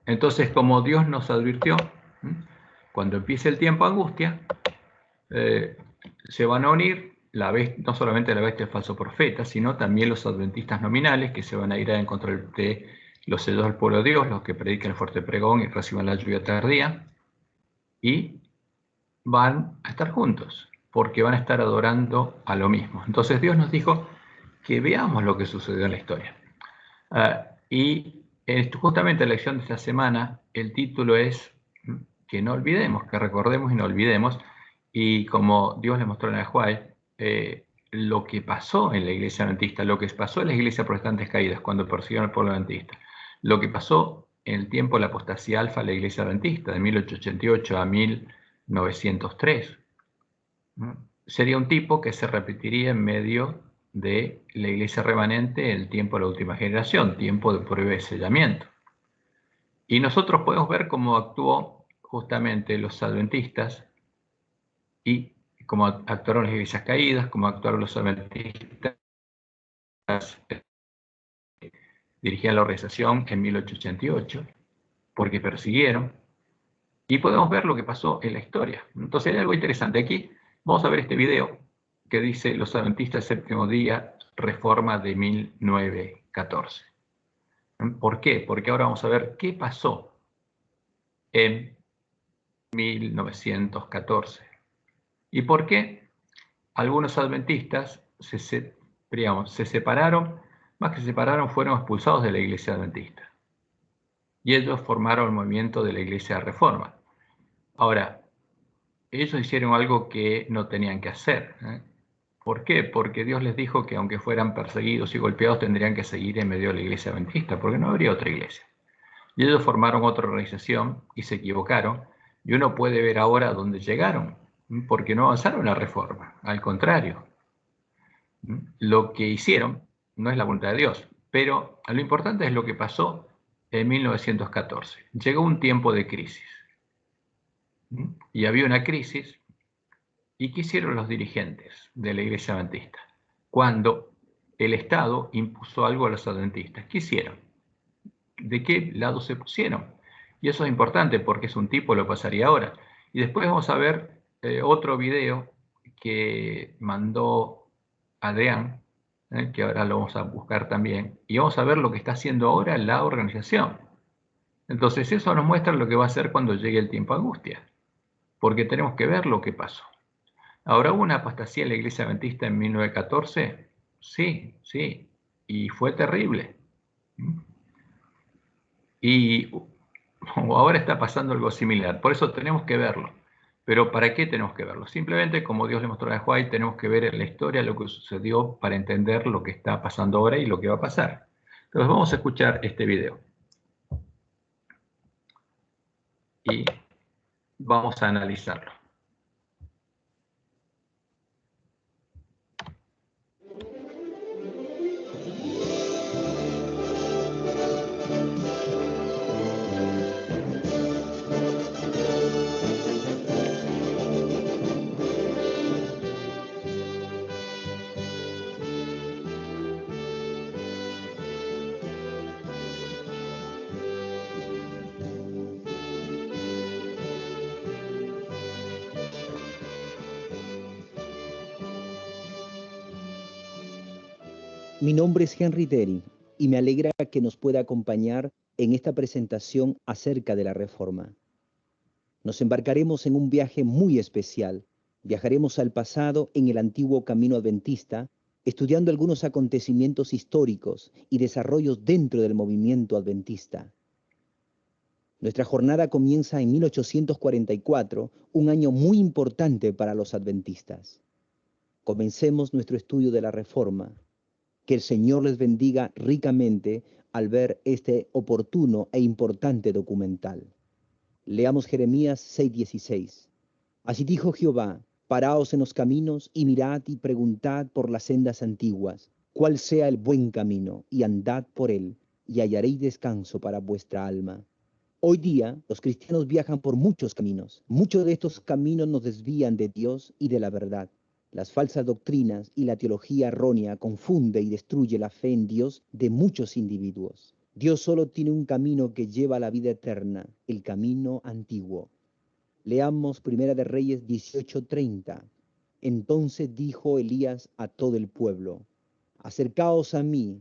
Entonces, como Dios nos advirtió, cuando empiece el tiempo de angustia, se van a unir no solamente la bestia del falso profeta, sino también los adventistas nominales, que se van a ir en contra de los sellos del pueblo de Dios, los que predican el fuerte pregón y reciban la lluvia tardía, y van a estar juntos, porque van a estar adorando a lo mismo. Entonces Dios nos dijo que veamos lo que sucedió en la historia. Y justamente en la lección de esta semana, el título es que no olvidemos, que recordemos y no olvidemos. Y como Dios le mostró en el Juay, lo que pasó en la iglesia adventista, lo que pasó en las iglesias protestantes caídas cuando persiguieron al pueblo adventista, lo que pasó en el tiempo de la apostasía alfa de la iglesia adventista, de 1888 a 1903, sería un tipo que se repetiría en medio de la iglesia remanente en el tiempo de la última generación, tiempo de prueba y sellamiento. Y nosotros podemos ver cómo actuó justamente los adventistas y cómo actuaron las iglesias caídas, cómo actuaron los adventistas, dirigían la organización en 1888, porque persiguieron, y podemos ver lo que pasó en la historia. Entonces hay algo interesante. Aquí vamos a ver este video que dice Los Adventistas Séptimo Día, Reforma de 1914. ¿Por qué? Porque ahora vamos a ver qué pasó en 1914 y por qué algunos adventistas se separaron, más que se separaron, fueron expulsados de la iglesia adventista. Y ellos formaron el movimiento de la iglesia de Reforma. Ahora, ellos hicieron algo que no tenían que hacer. ¿Por qué? Porque Dios les dijo que aunque fueran perseguidos y golpeados, tendrían que seguir en medio de la iglesia adventista, porque no habría otra iglesia. Y ellos formaron otra organización y se equivocaron. Y uno puede ver ahora dónde llegaron, porque no avanzaron en la reforma. Al contrario, lo que hicieron no es la voluntad de Dios, pero lo importante es lo que pasó en 1914. Llegó un tiempo de crisis. Y había una crisis. ¿Y qué hicieron los dirigentes de la iglesia adventista? Cuando el Estado impuso algo a los adventistas, ¿qué hicieron? ¿De qué lado se pusieron? Y eso es importante porque es un tipo, lo pasaría ahora. Y después vamos a ver otro video que mandó Adrián, que ahora lo vamos a buscar también, y vamos a ver lo que está haciendo ahora la organización. Entonces eso nos muestra lo que va a hacer cuando llegue el tiempo de angustia, porque tenemos que ver lo que pasó. ¿Ahora hubo una apostasía en la iglesia adventista en 1914? Sí, sí, y fue terrible. Y ahora está pasando algo similar, por eso tenemos que verlo. Pero ¿para qué tenemos que verlo? Simplemente, como Dios le mostró a White, tenemos que ver en la historia lo que sucedió para entender lo que está pasando ahora y lo que va a pasar. Entonces vamos a escuchar este video. Y vamos a analizarlo. Mi nombre es Henry Terry y me alegra que nos pueda acompañar en esta presentación acerca de la Reforma. Nos embarcaremos en un viaje muy especial. Viajaremos al pasado en el antiguo camino adventista, estudiando algunos acontecimientos históricos y desarrollos dentro del movimiento adventista. Nuestra jornada comienza en 1844, un año muy importante para los adventistas. Comencemos nuestro estudio de la Reforma. Que el Señor les bendiga ricamente al ver este oportuno e importante documental. Leamos Jeremías 6:16. Así dijo Jehová: paraos en los caminos y mirad y preguntad por las sendas antiguas, cuál sea el buen camino, y andad por él, y hallaréis descanso para vuestra alma. Hoy día los cristianos viajan por muchos caminos. Muchos de estos caminos nos desvían de Dios y de la verdad. Las falsas doctrinas y la teología errónea confunde y destruye la fe en Dios de muchos individuos. Dios solo tiene un camino que lleva a la vida eterna, el camino antiguo. Leamos Primera de Reyes 18:30. Entonces dijo Elías a todo el pueblo: acercaos a mí.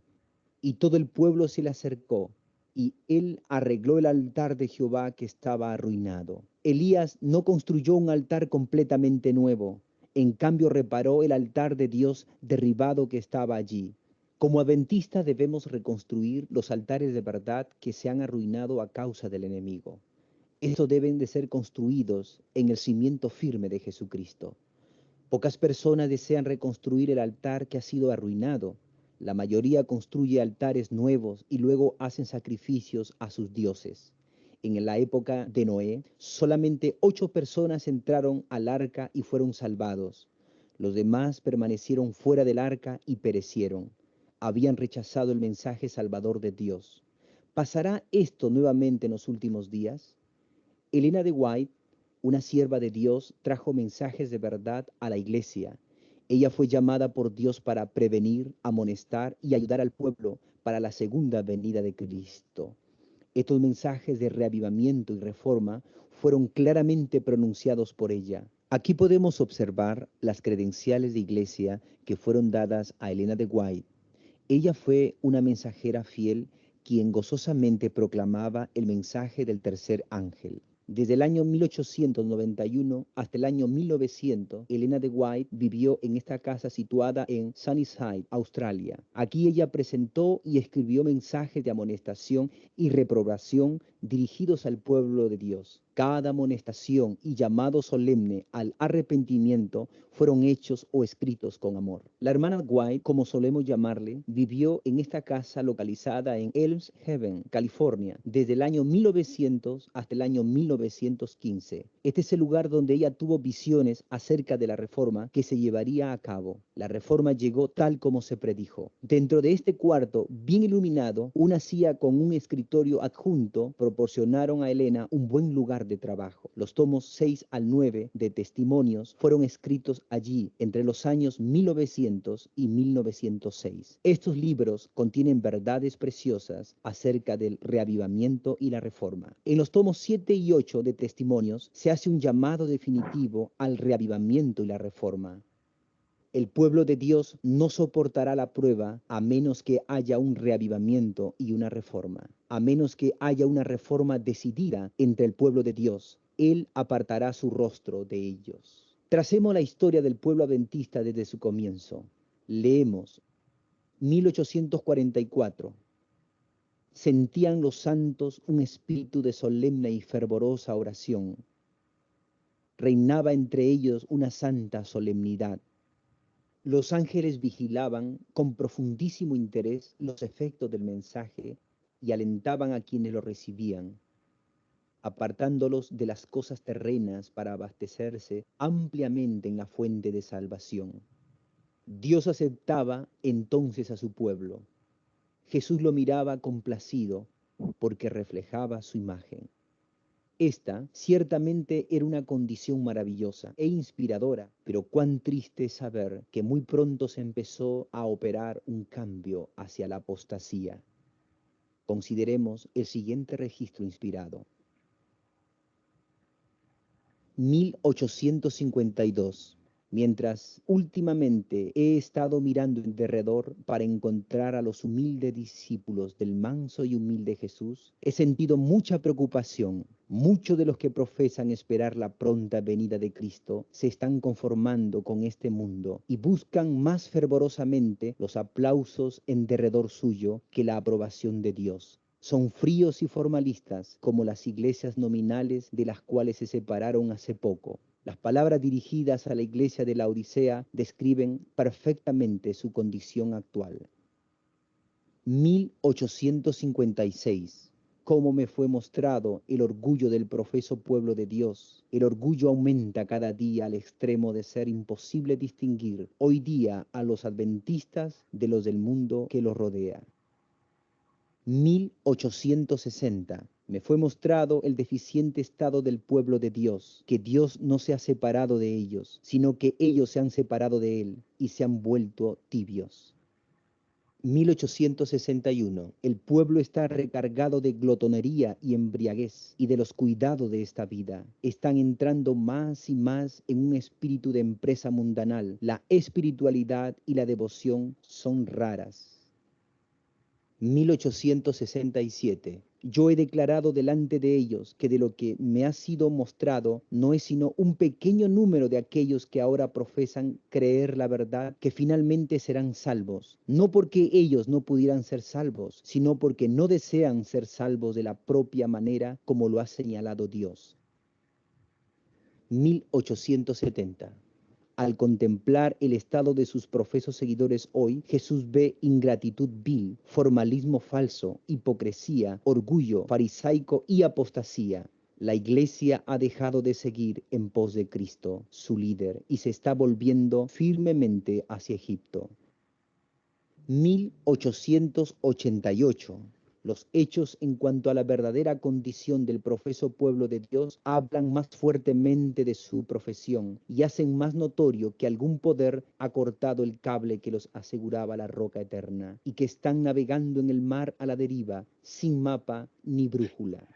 Y todo el pueblo se le acercó, y él arregló el altar de Jehová que estaba arruinado. Elías no construyó un altar completamente nuevo, en cambio reparó el altar de Dios derribado que estaba allí. Como adventistas debemos reconstruir los altares de verdad que se han arruinado a causa del enemigo. Estos deben de ser construidos en el cimiento firme de Jesucristo. Pocas personas desean reconstruir el altar que ha sido arruinado. La mayoría construye altares nuevos y luego hacen sacrificios a sus dioses. En la época de Noé, solamente 8 personas entraron al arca y fueron salvados. Los demás permanecieron fuera del arca y perecieron. Habían rechazado el mensaje salvador de Dios. ¿Pasará esto nuevamente en los últimos días? Elena de White, una sierva de Dios, trajo mensajes de verdad a la iglesia. Ella fue llamada por Dios para prevenir, amonestar y ayudar al pueblo para la segunda venida de Cristo. Estos mensajes de reavivamiento y reforma fueron claramente pronunciados por ella. Aquí podemos observar las credenciales de iglesia que fueron dadas a Elena de White. Ella fue una mensajera fiel quien gozosamente proclamaba el mensaje del tercer ángel. Desde el año 1891 hasta el año 1900, Elena de White vivió en esta casa situada en Sunnyside, Australia. Aquí ella presentó y escribió mensajes de amonestación y reprobación dirigidos al pueblo de Dios. Cada amonestación y llamado solemne al arrepentimiento fueron hechos o escritos con amor. La hermana White, como solemos llamarle, vivió en esta casa localizada en Elms Haven, California, desde el año 1900 hasta el año 1915. Este es el lugar donde ella tuvo visiones acerca de la reforma que se llevaría a cabo. La reforma llegó tal como se predijo. Dentro de este cuarto, bien iluminado, una silla con un escritorio adjunto proporcionaron a Elena un buen lugar de trabajo. Los tomos 6 al 9 de testimonios fueron escritos allí entre los años 1900 y 1906. Estos libros contienen verdades preciosas acerca del reavivamiento y la reforma. En los tomos 7 y 8 de testimonios se hace un llamado definitivo al reavivamiento y la reforma. El pueblo de Dios no soportará la prueba a menos que haya un reavivamiento y una reforma. A menos que haya una reforma decidida entre el pueblo de Dios, Él apartará su rostro de ellos. Tracemos la historia del pueblo adventista desde su comienzo. Leemos 1844. Sentían los santos un espíritu de solemne y fervorosa oración. Reinaba entre ellos una santa solemnidad. Los ángeles vigilaban con profundísimo interés los efectos del mensaje y alentaban a quienes lo recibían, apartándolos de las cosas terrenas para abastecerse ampliamente en la fuente de salvación. Dios aceptaba entonces a su pueblo. Jesús lo miraba complacido porque reflejaba su imagen. Esta ciertamente era una condición maravillosa e inspiradora, pero cuán triste es saber que muy pronto se empezó a operar un cambio hacia la apostasía. Consideremos el siguiente registro inspirado. 1852. Mientras últimamente he estado mirando en derredor para encontrar a los humildes discípulos del manso y humilde Jesús, he sentido mucha preocupación. Muchos de los que profesan esperar la pronta venida de Cristo se están conformando con este mundo y buscan más fervorosamente los aplausos en derredor suyo que la aprobación de Dios. Son fríos y formalistas como las iglesias nominales de las cuales se separaron hace poco. Las palabras dirigidas a la iglesia de la Odisea describen perfectamente su condición actual. 1856. Cómo me fue mostrado el orgullo del profeso pueblo de Dios. El orgullo aumenta cada día al extremo de ser imposible distinguir hoy día a los adventistas de los del mundo que los rodea. 1860. Me fue mostrado el deficiente estado del pueblo de Dios, que Dios no se ha separado de ellos, sino que ellos se han separado de Él y se han vuelto tibios. 1861. El pueblo está recargado de glotonería y embriaguez y de los cuidados de esta vida. Están entrando más y más en un espíritu de empresa mundanal. La espiritualidad y la devoción son raras. 1867. Yo he declarado delante de ellos que de lo que me ha sido mostrado no es sino un pequeño número de aquellos que ahora profesan creer la verdad, que finalmente serán salvos, no porque ellos no pudieran ser salvos, sino porque no desean ser salvos de la propia manera como lo ha señalado Dios. 1870. Al contemplar el estado de sus profesos seguidores hoy, Jesús ve ingratitud vil, formalismo falso, hipocresía, orgullo farisaico y apostasía. La Iglesia ha dejado de seguir en pos de Cristo, su líder, y se está volviendo firmemente hacia Egipto. 1888. Los hechos en cuanto a la verdadera condición del profeso pueblo de Dios hablan más fuertemente de su profesión y hacen más notorio que algún poder ha cortado el cable que los aseguraba la roca eterna y que están navegando en el mar a la deriva, sin mapa ni brújula.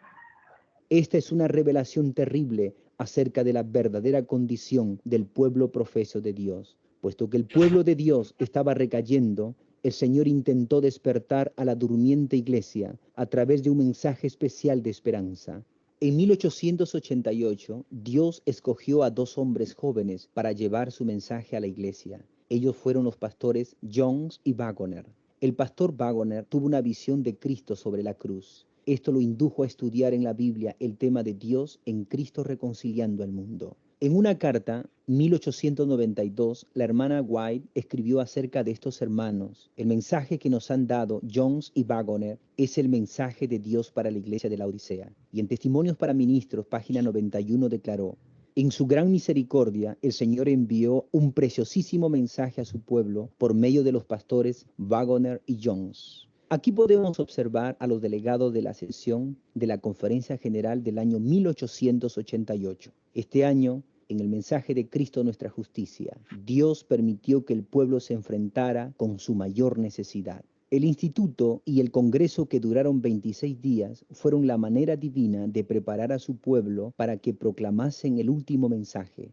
Esta es una revelación terrible acerca de la verdadera condición del pueblo profeso de Dios. Puesto que el pueblo de Dios estaba recayendo, el Señor intentó despertar a la durmiente iglesia a través de un mensaje especial de esperanza. En 1888, Dios escogió a dos hombres jóvenes para llevar su mensaje a la iglesia. Ellos fueron los pastores Jones y Waggoner. El pastor Waggoner tuvo una visión de Cristo sobre la cruz. Esto lo indujo a estudiar en la Biblia el tema de Dios en Cristo reconciliando al mundo. En una carta, 1892, la hermana White escribió acerca de estos hermanos. El mensaje que nos han dado Jones y Waggoner es el mensaje de Dios para la iglesia de la Odisea. Y en Testimonios para Ministros, página 91, declaró: en su gran misericordia, el Señor envió un preciosísimo mensaje a su pueblo por medio de los pastores Waggoner y Jones. Aquí podemos observar a los delegados de la sesión de la Conferencia General del año 1888. Este año, en el mensaje de Cristo nuestra justicia, Dios permitió que el pueblo se enfrentara con su mayor necesidad. El instituto y el congreso, que duraron 26 días, fueron la manera divina de preparar a su pueblo para que proclamasen el último mensaje.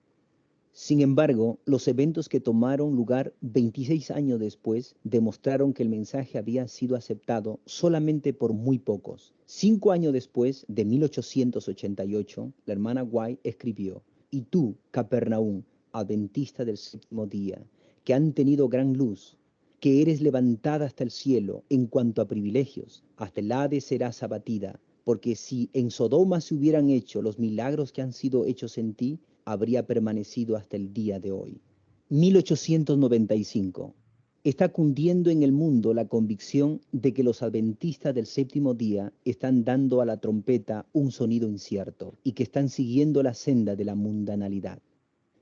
Sin embargo, los eventos que tomaron lugar 26 años después demostraron que el mensaje había sido aceptado solamente por muy pocos. 5 años después, de 1888, la hermana White escribió: y tú, Capernaum, adventista del séptimo día, que han tenido gran luz, que eres levantada hasta el cielo en cuanto a privilegios, hasta el Hades serás abatida, porque si en Sodoma se hubieran hecho los milagros que han sido hechos en ti, habría permanecido hasta el día de hoy. 1895. Está cundiendo en el mundo la convicción de que los adventistas del séptimo día están dando a la trompeta un sonido incierto y que están siguiendo la senda de la mundanalidad.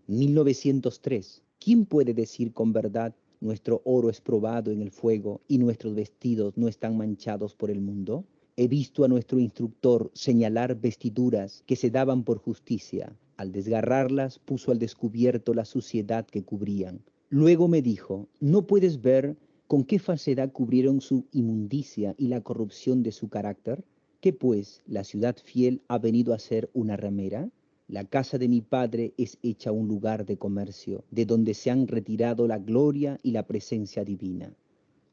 1903. ¿Quién puede decir con verdad: nuestro oro es probado en el fuego y nuestros vestidos no están manchados por el mundo? He visto a nuestro instructor señalar vestiduras que se daban por justicia. Al desgarrarlas, puso al descubierto la suciedad que cubrían. Luego me dijo: ¿no puedes ver con qué falsedad cubrieron su inmundicia y la corrupción de su carácter? ¿Qué pues, la ciudad fiel ha venido a ser una ramera? La casa de mi padre es hecha un lugar de comercio, de donde se han retirado la gloria y la presencia divina.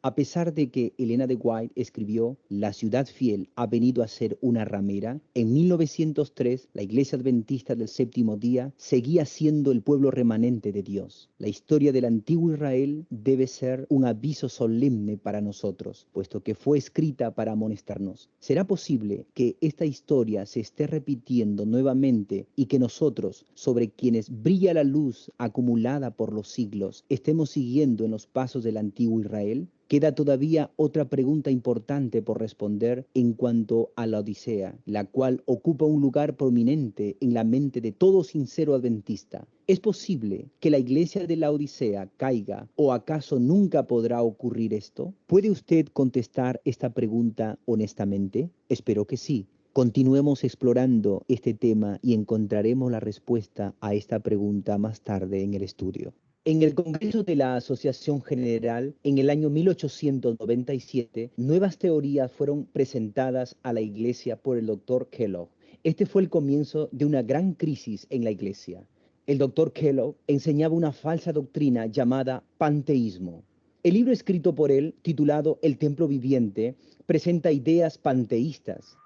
A pesar de que Elena de White escribió La ciudad fiel ha venido a ser una ramera, en 1903 la Iglesia Adventista del Séptimo Día seguía siendo el pueblo remanente de Dios. La historia del antiguo Israel debe ser un aviso solemne para nosotros, puesto que fue escrita para amonestarnos. ¿Será posible que esta historia se esté repitiendo nuevamente y que nosotros, sobre quienes brilla la luz acumulada por los siglos, estemos siguiendo en los pasos del antiguo Israel? Queda todavía otra pregunta importante por responder en cuanto a la Odisea, la cual ocupa un lugar prominente en la mente de todo sincero adventista. ¿Es posible que la iglesia de la Odisea caiga, o acaso nunca podrá ocurrir esto? ¿Puede usted contestar esta pregunta honestamente? Espero que sí. Continuemos explorando este tema y encontraremos la respuesta a esta pregunta más tarde en el estudio. En el Congreso de la Asociación General, en el año 1897, nuevas teorías fueron presentadas a la Iglesia por el Dr. Kellogg. Este fue el comienzo de una gran crisis en la Iglesia. El Dr. Kellogg enseñaba una falsa doctrina llamada panteísmo. El libro escrito por él, titulado El Templo Viviente, presenta ideas panteístas,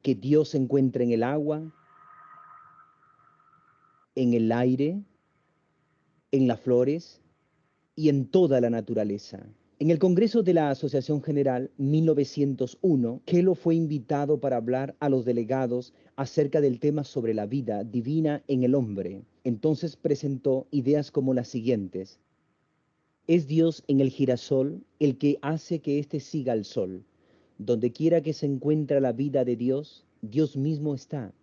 que Dios se encuentra en el agua, en el aire, en las flores y en toda la naturaleza. En el Congreso de la Asociación General 1901, Kellogg fue invitado para hablar a los delegados acerca del tema sobre la vida divina en el hombre. Entonces presentó ideas como las siguientes. Es Dios en el girasol el que hace que éste siga al sol. Donde quiera que se encuentra la vida de Dios, Dios mismo está.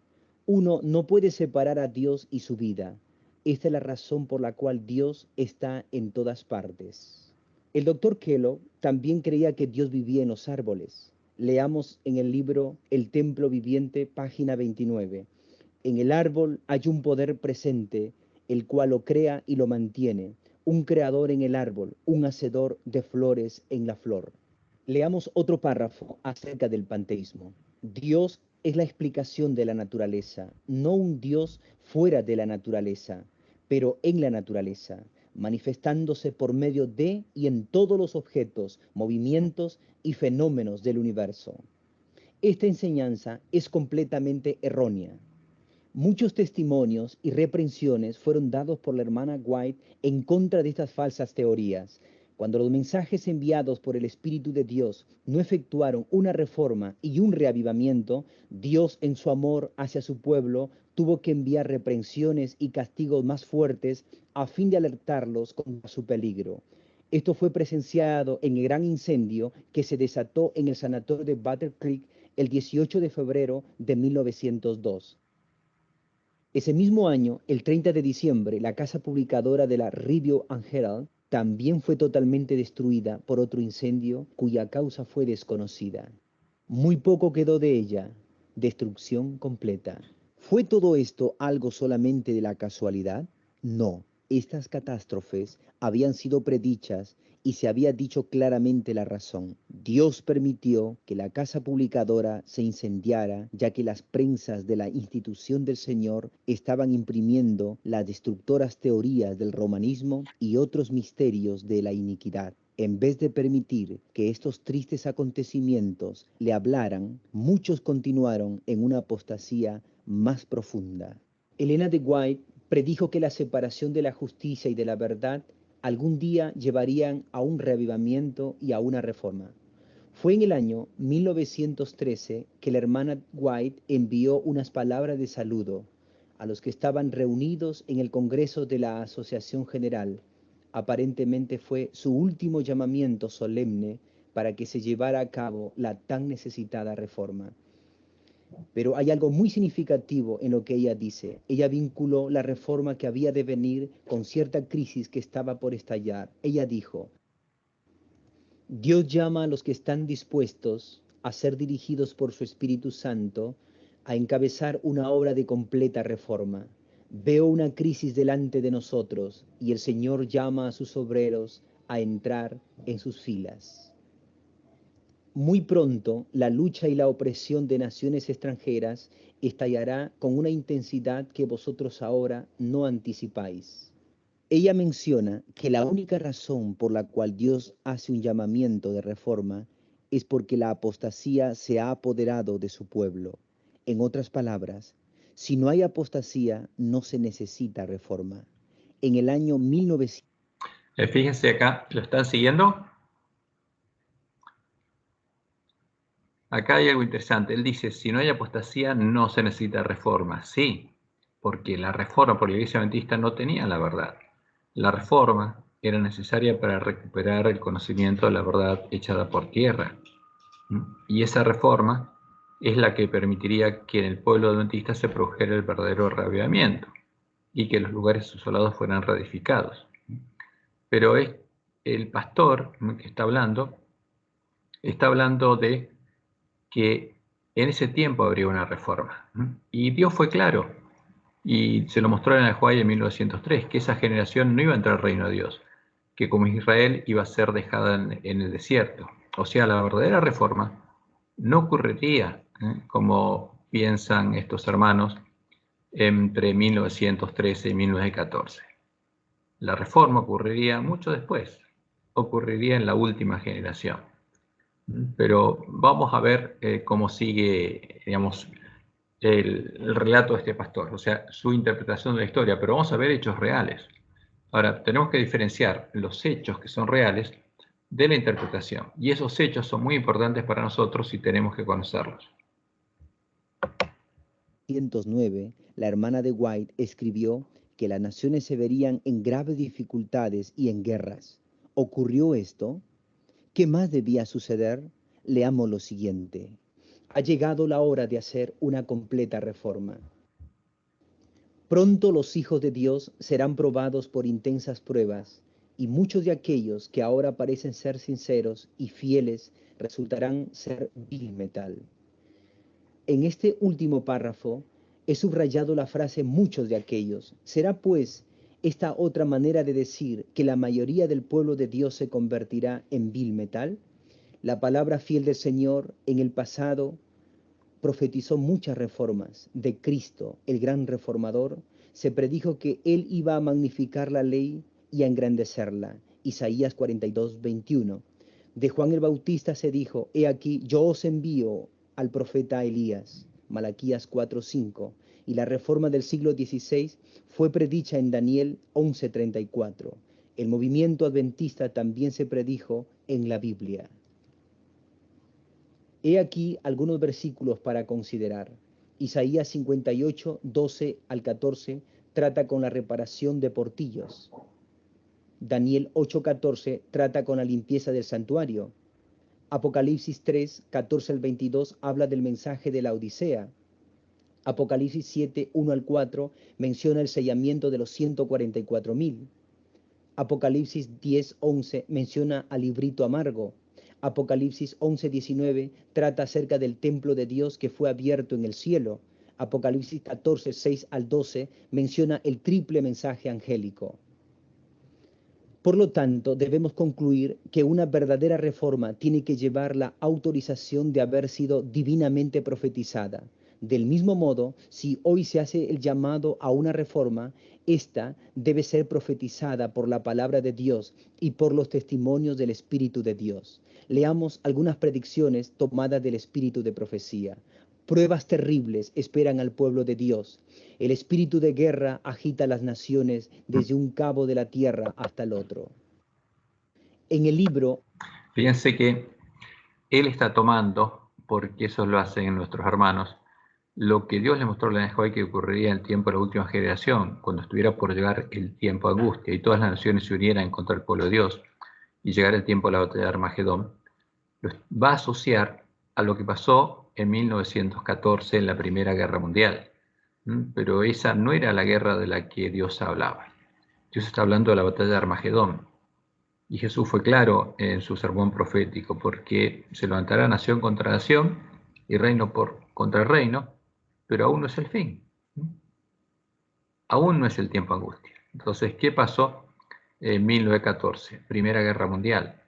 Uno no puede separar a Dios y su vida. Esta es la razón por la cual Dios está en todas partes. El doctor Kellogg también creía que Dios vivía en los árboles. Leamos en el libro El Templo Viviente, página 29. En el árbol hay un poder presente, el cual lo crea y lo mantiene, un creador en el árbol, un hacedor de flores en la flor. Leamos otro párrafo acerca del panteísmo. Dios es la explicación de la naturaleza, no un Dios fuera de la naturaleza, pero en la naturaleza, manifestándose por medio de y en todos los objetos, movimientos y fenómenos del universo. Esta enseñanza es completamente errónea. Muchos testimonios y reprensiones fueron dados por la hermana White en contra de estas falsas teorías. Cuando los mensajes enviados por el Espíritu de Dios no efectuaron una reforma y un reavivamiento, Dios en su amor hacia su pueblo tuvo que enviar reprensiones y castigos más fuertes a fin de alertarlos contra su peligro. Esto fue presenciado en el gran incendio que se desató en el sanatorio de Battle Creek el 18 de febrero de 1902. Ese mismo año, el 30 de diciembre, la casa publicadora de la Review and Herald también fue totalmente destruida por otro incendio cuya causa fue desconocida. Muy poco quedó de ella, destrucción completa. ¿Fue todo esto algo solamente de la casualidad? No, estas catástrofes habían sido predichas y se había dicho claramente la razón. Dios permitió que la casa publicadora se incendiara, ya que las prensas de la institución del Señor estaban imprimiendo las destructoras teorías del romanismo y otros misterios de la iniquidad. En vez de permitir que estos tristes acontecimientos le hablaran, muchos continuaron en una apostasía más profunda. Elena de White predijo que la separación de la justicia y de la verdad algún día llevarían a un reavivamiento y a una reforma. Fue en el año 1913 que la hermana White envió unas palabras de saludo a los que estaban reunidos en el Congreso de la Asociación General. Aparentemente fue su último llamamiento solemne para que se llevara a cabo la tan necesitada reforma. Pero hay algo muy significativo en lo que ella dice. Ella vinculó la reforma que había de venir con cierta crisis que estaba por estallar. Ella dijo, Dios llama a los que están dispuestos a ser dirigidos por su Espíritu Santo a encabezar una obra de completa reforma. Veo una crisis delante de nosotros y el Señor llama a sus obreros a entrar en sus filas. Muy pronto, la lucha y la opresión de naciones extranjeras estallará con una intensidad que vosotros ahora no anticipáis. Ella menciona que la única razón por la cual Dios hace un llamamiento de reforma es porque la apostasía se ha apoderado de su pueblo. En otras palabras, si no hay apostasía, no se necesita reforma. En el año 1900... Fíjense acá, ¿lo están siguiendo? Acá hay algo interesante. Él dice, si no hay apostasía, no se necesita reforma. Sí, porque la reforma por la Iglesia Adventista no tenía la verdad. La reforma era necesaria para recuperar el conocimiento de la verdad echada por tierra. Y esa reforma es la que permitiría que en el pueblo adventista se produjera el verdadero reavivamiento y que los lugares asolados fueran reedificados. Pero el pastor que está hablando de que en ese tiempo habría una reforma. Y Dios fue claro. Y se lo mostró en el Hawái en 1903, que esa generación no iba a entrar al reino de Dios, que como Israel iba a ser dejada en el desierto. O sea, la verdadera reforma no ocurriría, como piensan estos hermanos, entre 1913 y 1914. La reforma ocurriría mucho después, ocurriría en la última generación. Pero vamos a ver cómo sigue, digamos, el relato de este pastor, o sea, su interpretación de la historia, pero vamos a ver hechos reales. Ahora, tenemos que diferenciar los hechos que son reales de la interpretación, y esos hechos son muy importantes para nosotros y tenemos que conocerlos. 1909, la hermana de White escribió que las naciones se verían en graves dificultades y en guerras. ¿Ocurrió esto? ¿Qué más debía suceder? Leamos lo siguiente. Ha llegado la hora de hacer una completa reforma. Pronto los hijos de Dios serán probados por intensas pruebas, y muchos de aquellos que ahora parecen ser sinceros y fieles resultarán ser vil metal. En este último párrafo he subrayado la frase muchos de aquellos. ¿Será pues esta otra manera de decir que la mayoría del pueblo de Dios se convertirá en vil metal? La palabra fiel del Señor en el pasado profetizó muchas reformas. De Cristo, el gran reformador, se predijo que Él iba a magnificar la ley y a engrandecerla. Isaías 42, 21. De Juan el Bautista se dijo, he aquí, yo os envío al profeta Elías. Malaquías 4, 5. Y la reforma del siglo XVI fue predicha en Daniel 11:34. El movimiento adventista también se predijo en la Biblia. He aquí algunos versículos para considerar. Isaías 58, 12 al 14 trata con la reparación de portillos. Daniel 8:14 trata con la limpieza del santuario. Apocalipsis 3, 14 al 22 habla del mensaje de la Odisea. Apocalipsis 7, 1 al 4 menciona el sellamiento de los 144,000. Apocalipsis 10, 11 menciona al librito amargo. Apocalipsis 11, 19 trata acerca del templo de Dios que fue abierto en el cielo. Apocalipsis 14, 6 al 12 menciona el triple mensaje angélico. Por lo tanto, debemos concluir que una verdadera reforma tiene que llevar la autorización de haber sido divinamente profetizada. Del mismo modo, si hoy se hace el llamado a una reforma, esta debe ser profetizada por la palabra de Dios y por los testimonios del Espíritu de Dios. Leamos algunas predicciones tomadas del Espíritu de profecía. Pruebas terribles esperan al pueblo de Dios. El espíritu de guerra agita las naciones desde un cabo de la tierra hasta el otro. En el libro... Fíjense que él está tomando, porque eso lo hacen nuestros hermanos, lo que Dios le mostró a la Hawái que ocurriría en el tiempo de la última generación, cuando estuviera por llegar el tiempo de angustia y todas las naciones se unieran contra el pueblo de Dios y llegar el tiempo de la batalla de Armagedón, lo va a asociar a lo que pasó en 1914 en la Primera Guerra Mundial. Pero esa no era la guerra de la que Dios hablaba. Dios está hablando de la batalla de Armagedón. Y Jesús fue claro en su sermón profético, porque se levantará nación contra nación y reino contra reino, pero aún no es el fin. Aún no es el tiempo de angustia. Entonces, ¿qué pasó en 1914? Primera Guerra Mundial.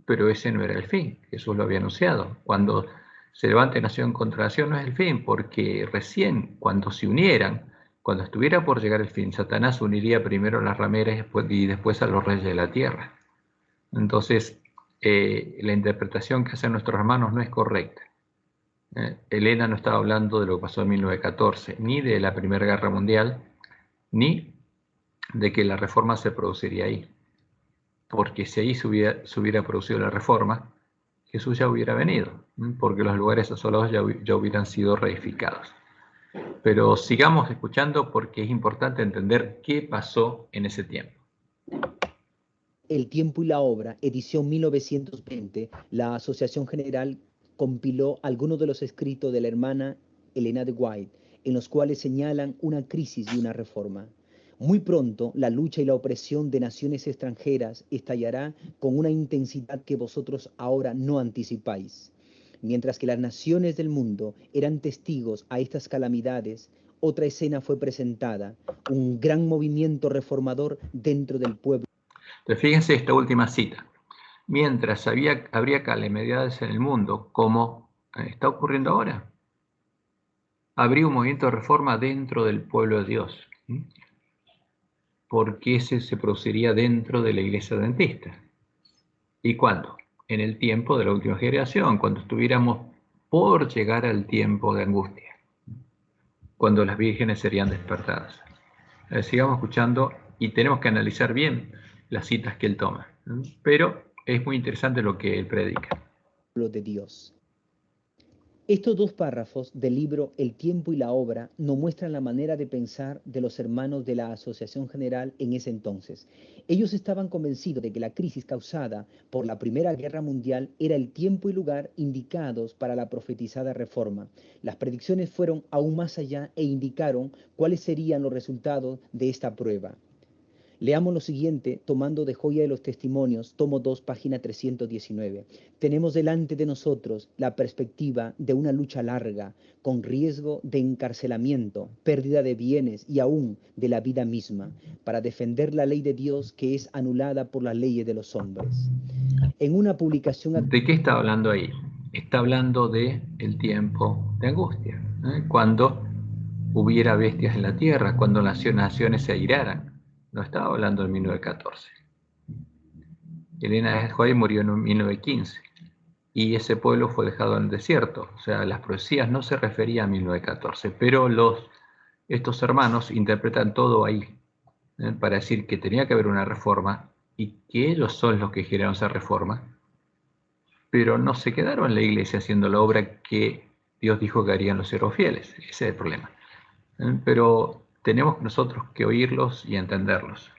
Pero ese no era el fin. Jesús lo había anunciado. Cuando se levante nación contra nación no es el fin, porque recién cuando se unieran, cuando estuviera por llegar el fin, Satanás uniría primero a las rameras y después a los reyes de la tierra. Entonces, la interpretación que hacen nuestros hermanos no es correcta. Elena no estaba hablando de lo que pasó en 1914, ni de la Primera Guerra Mundial, ni de que la reforma se produciría ahí. Porque si ahí se hubiera producido la reforma, Jesús ya hubiera venido, porque los lugares asolados ya hubieran sido reedificados. Pero sigamos escuchando porque es importante entender qué pasó en ese tiempo. El tiempo y la obra, edición 1920, la Asociación General compiló algunos de los escritos de la hermana Elena de White, en los cuales señalan una crisis y una reforma. Muy pronto, la lucha y la opresión de naciones extranjeras estallará con una intensidad que vosotros ahora no anticipáis. Mientras que las naciones del mundo eran testigos a estas calamidades, Otra escena fue presentada, un gran movimiento reformador dentro del pueblo. Entonces, fíjense esta última cita. Mientras habría calamidades en el mundo, como está ocurriendo ahora, habría un movimiento de reforma dentro del pueblo de Dios. Porque ese se produciría dentro de la iglesia adventista. ¿Y cuándo? En el tiempo de la última generación, cuando estuviéramos por llegar al tiempo de angustia, cuando las vírgenes serían despertadas. Sigamos escuchando y tenemos que analizar bien las citas que él toma, pero es muy interesante lo que él predica. De Dios. Estos dos párrafos del libro El tiempo y la obra nos muestran la manera de pensar de los hermanos de la Asociación General en ese entonces. Ellos estaban convencidos de que la crisis causada por la Primera Guerra Mundial era el tiempo y lugar indicados para la profetizada reforma. Las predicciones fueron aún más allá e indicaron cuáles serían los resultados de esta prueba. Leamos lo siguiente, tomando de Joya de los Testimonios, tomo 2, página 319. Tenemos delante de nosotros la perspectiva de una lucha larga, con riesgo de encarcelamiento, pérdida de bienes y aún de la vida misma, para defender la ley de Dios que es anulada por las leyes de los hombres. En una publicación... ¿De qué está hablando ahí? Está hablando de el tiempo de angustia, cuando hubiera bestias en la tierra, cuando naciones se airaran. No estaba hablando de 1914. Elena de White murió en 1915 y ese pueblo fue dejado en el desierto. O sea, las profecías no se referían a 1914, pero estos hermanos interpretan todo ahí, para decir que tenía que haber una reforma y que ellos son los que generaron esa reforma, pero no se quedaron en la iglesia haciendo la obra que Dios dijo que harían los siervos fieles. Ese es el problema. Pero tenemos nosotros que oírlos y entenderlos.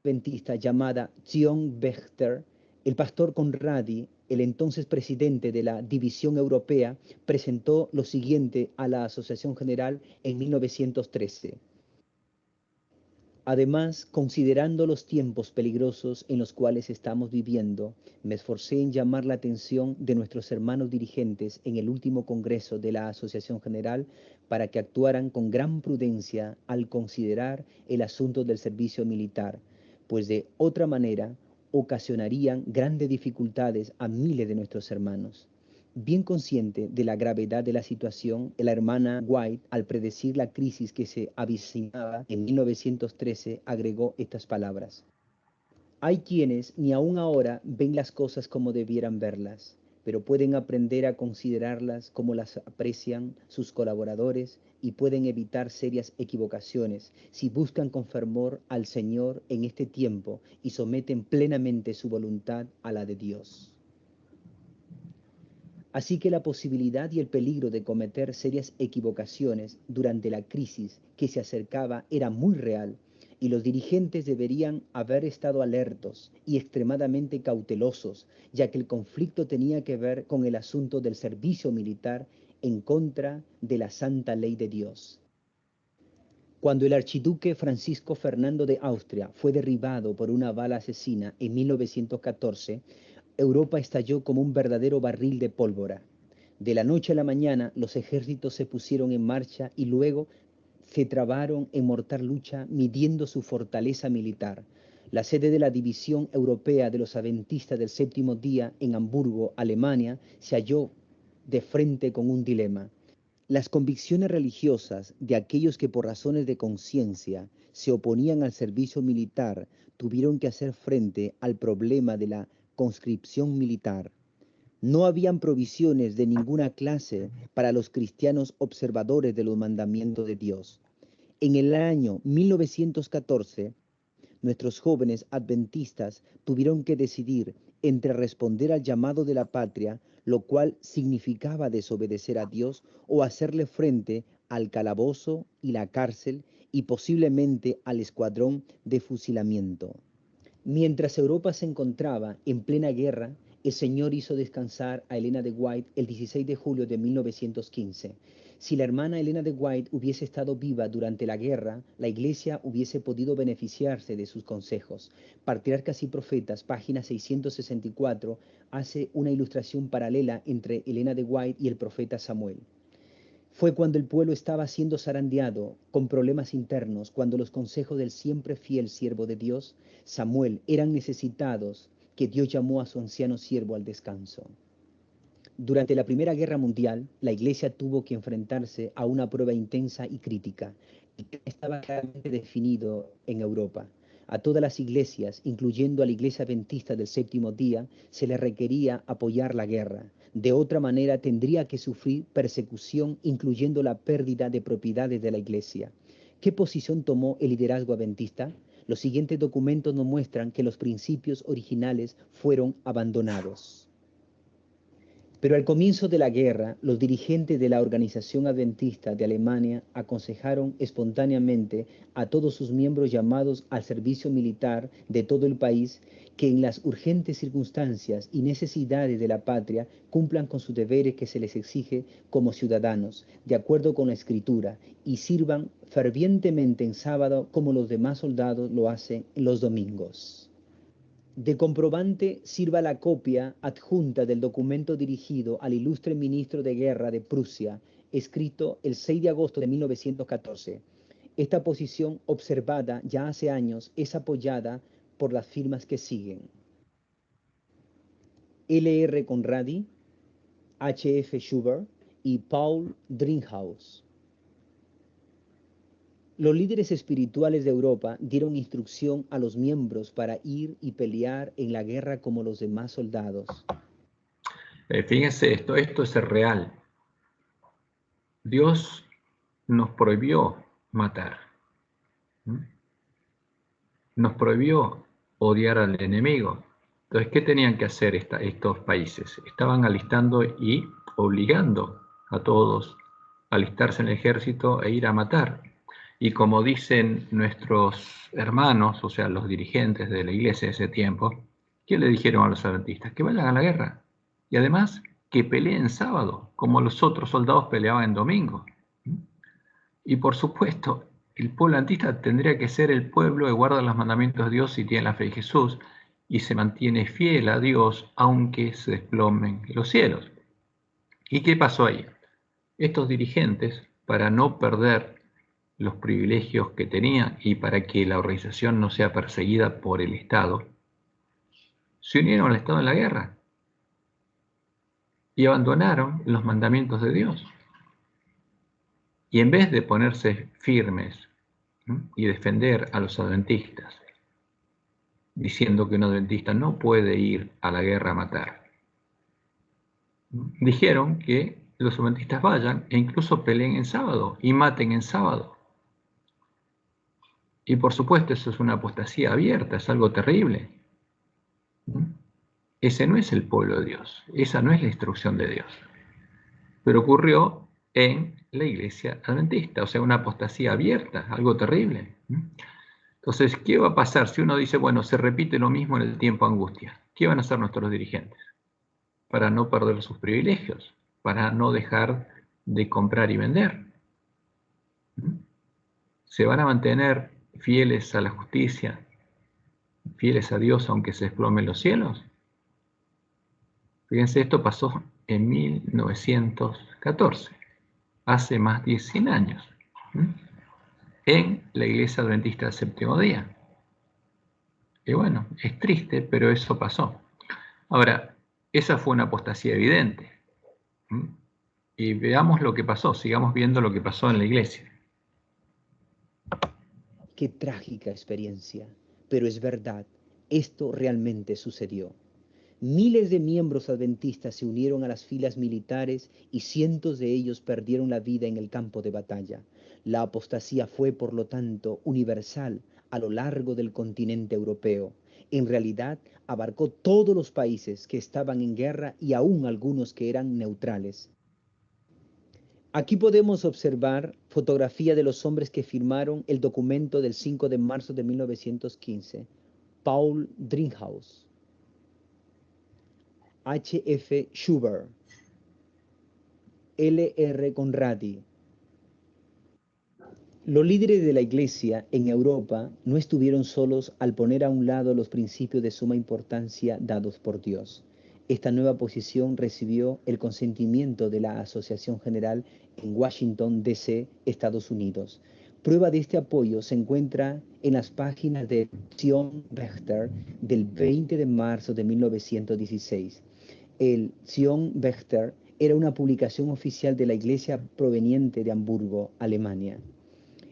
Adventista llamada Zion Bechter, el pastor Conradi, el entonces presidente de la División Europea, presentó lo siguiente a la Asociación General en 1913. Además, considerando los tiempos peligrosos en los cuales estamos viviendo, me esforcé en llamar la atención de nuestros hermanos dirigentes en el último congreso de la Asociación General para que actuaran con gran prudencia al considerar el asunto del servicio militar, pues de otra manera ocasionarían grandes dificultades a miles de nuestros hermanos. Bien consciente de la gravedad de la situación, la hermana White, al predecir la crisis que se avicinaba en 1913, agregó estas palabras. Hay quienes ni aún ahora ven las cosas como debieran verlas, pero pueden aprender a considerarlas como las aprecian sus colaboradores y pueden evitar serias equivocaciones si buscan con fervor al Señor en este tiempo y someten plenamente su voluntad a la de Dios. Así que la posibilidad y el peligro de cometer serias equivocaciones durante la crisis que se acercaba era muy real y los dirigentes deberían haber estado alertos y extremadamente cautelosos, ya que el conflicto tenía que ver con el asunto del servicio militar en contra de la santa ley de Dios. Cuando el archiduque Francisco Fernando de Austria fue derribado por una bala asesina en 1914, Europa estalló como un verdadero barril de pólvora. De la noche a la mañana, los ejércitos se pusieron en marcha y luego se trabaron en mortal lucha, midiendo su fortaleza militar. La sede de la División Europea de los Adventistas del Séptimo Día en Hamburgo, Alemania, se halló de frente con un dilema. Las convicciones religiosas de aquellos que por razones de conciencia se oponían al servicio militar tuvieron que hacer frente al problema de la conscripción militar. No habían provisiones de ninguna clase para los cristianos observadores de los mandamientos de Dios. En el año 1914, nuestros jóvenes adventistas tuvieron que decidir entre responder al llamado de la patria, lo cual significaba desobedecer a Dios, o hacerle frente al calabozo y la cárcel y posiblemente al escuadrón de fusilamiento. Mientras Europa se encontraba en plena guerra, el Señor hizo descansar a Elena de White el 16 de julio de 1915. Si la hermana Elena de White hubiese estado viva durante la guerra, la Iglesia hubiese podido beneficiarse de sus consejos. Patriarcas y Profetas, página 664, hace una ilustración paralela entre Elena de White y el profeta Samuel. Fue cuando el pueblo estaba siendo zarandeado con problemas internos, cuando los consejos del siempre fiel siervo de Dios, Samuel, eran necesitados, que Dios llamó a su anciano siervo al descanso. Durante la Primera Guerra Mundial, la Iglesia tuvo que enfrentarse a una prueba intensa y crítica, que estaba claramente definido en Europa. A todas las iglesias, incluyendo a la Iglesia Adventista del Séptimo Día, se les requería apoyar la guerra. De otra manera, tendría que sufrir persecución, incluyendo la pérdida de propiedades de la Iglesia. ¿Qué posición tomó el liderazgo adventista? Los siguientes documentos nos muestran que los principios originales fueron abandonados. Pero al comienzo de la guerra, los dirigentes de la Organización Adventista de Alemania aconsejaron espontáneamente a todos sus miembros llamados al servicio militar de todo el país que en las urgentes circunstancias y necesidades de la patria cumplan con sus deberes que se les exige como ciudadanos, de acuerdo con la Escritura, y sirvan fervientemente en sábado como los demás soldados lo hacen en los domingos. De comprobante sirva la copia adjunta del documento dirigido al ilustre ministro de Guerra de Prusia, escrito el 6 de agosto de 1914. Esta posición, observada ya hace años, es apoyada por las firmas que siguen: L.R. Conradi, H.F. Schubert y Paul Dringhaus. Los líderes espirituales de Europa dieron instrucción a los miembros para ir y pelear en la guerra como los demás soldados. Fíjense, esto es real. Dios nos prohibió matar. Nos prohibió odiar al enemigo. Entonces, ¿qué tenían que hacer estos países? Estaban alistando y obligando a todos a alistarse en el ejército e ir a matar. Y como dicen nuestros hermanos, o sea, los dirigentes de la iglesia de ese tiempo, ¿qué le dijeron a los adventistas? Que vayan a la guerra. Y además, que peleen sábado, como los otros soldados peleaban en domingo. Y por supuesto, el pueblo adventista tendría que ser el pueblo que guarda los mandamientos de Dios y tiene la fe en Jesús y se mantiene fiel a Dios aunque se desplomen los cielos. ¿Y qué pasó ahí? Estos dirigentes, para no perder los privilegios que tenían y para que la organización no sea perseguida por el Estado, se unieron al Estado en la guerra y abandonaron los mandamientos de Dios. Y en vez de ponerse firmes y defender a los adventistas, diciendo que un adventista no puede ir a la guerra a matar, dijeron que los adventistas vayan e incluso peleen en sábado y maten en sábado. Y por supuesto eso es una apostasía abierta, es algo terrible. Ese no es el pueblo de Dios, esa no es la instrucción de Dios. Pero ocurrió en la iglesia adventista, o sea, una apostasía abierta, algo terrible. Entonces, ¿qué va a pasar si uno dice, bueno, se repite lo mismo en el tiempo de angustia? ¿Qué van a hacer nuestros dirigentes? Para no perder sus privilegios, para no dejar de comprar y vender. ¿Se van a mantener fieles a la justicia, fieles a Dios aunque se desplomen los cielos? Fíjense, esto pasó en 1914, hace más de 100 años, en la iglesia adventista del séptimo día. Y bueno, es triste, pero eso pasó. Ahora, esa fue una apostasía evidente. Y veamos lo que pasó, sigamos viendo lo que pasó en la iglesia. Qué trágica experiencia, pero es verdad, esto realmente sucedió. Miles de miembros adventistas se unieron a las filas militares y cientos de ellos perdieron la vida en el campo de batalla. La apostasía fue, por lo tanto, universal a lo largo del continente europeo. En realidad, abarcó todos los países que estaban en guerra y aún algunos que eran neutrales. Aquí podemos observar fotografía de los hombres que firmaron el documento del 5 de marzo de 1915. Paul Dringhaus, H.F. Schubert, L.R. Conradi. Los líderes de la Iglesia en Europa no estuvieron solos al poner a un lado los principios de suma importancia dados por Dios. Esta nueva posición recibió el consentimiento de la Asociación General en Washington, D.C., Estados Unidos. Prueba de este apoyo se encuentra en las páginas de Zion Wächter del 20 de marzo de 1916. El Zion Wächter era una publicación oficial de la Iglesia proveniente de Hamburgo, Alemania.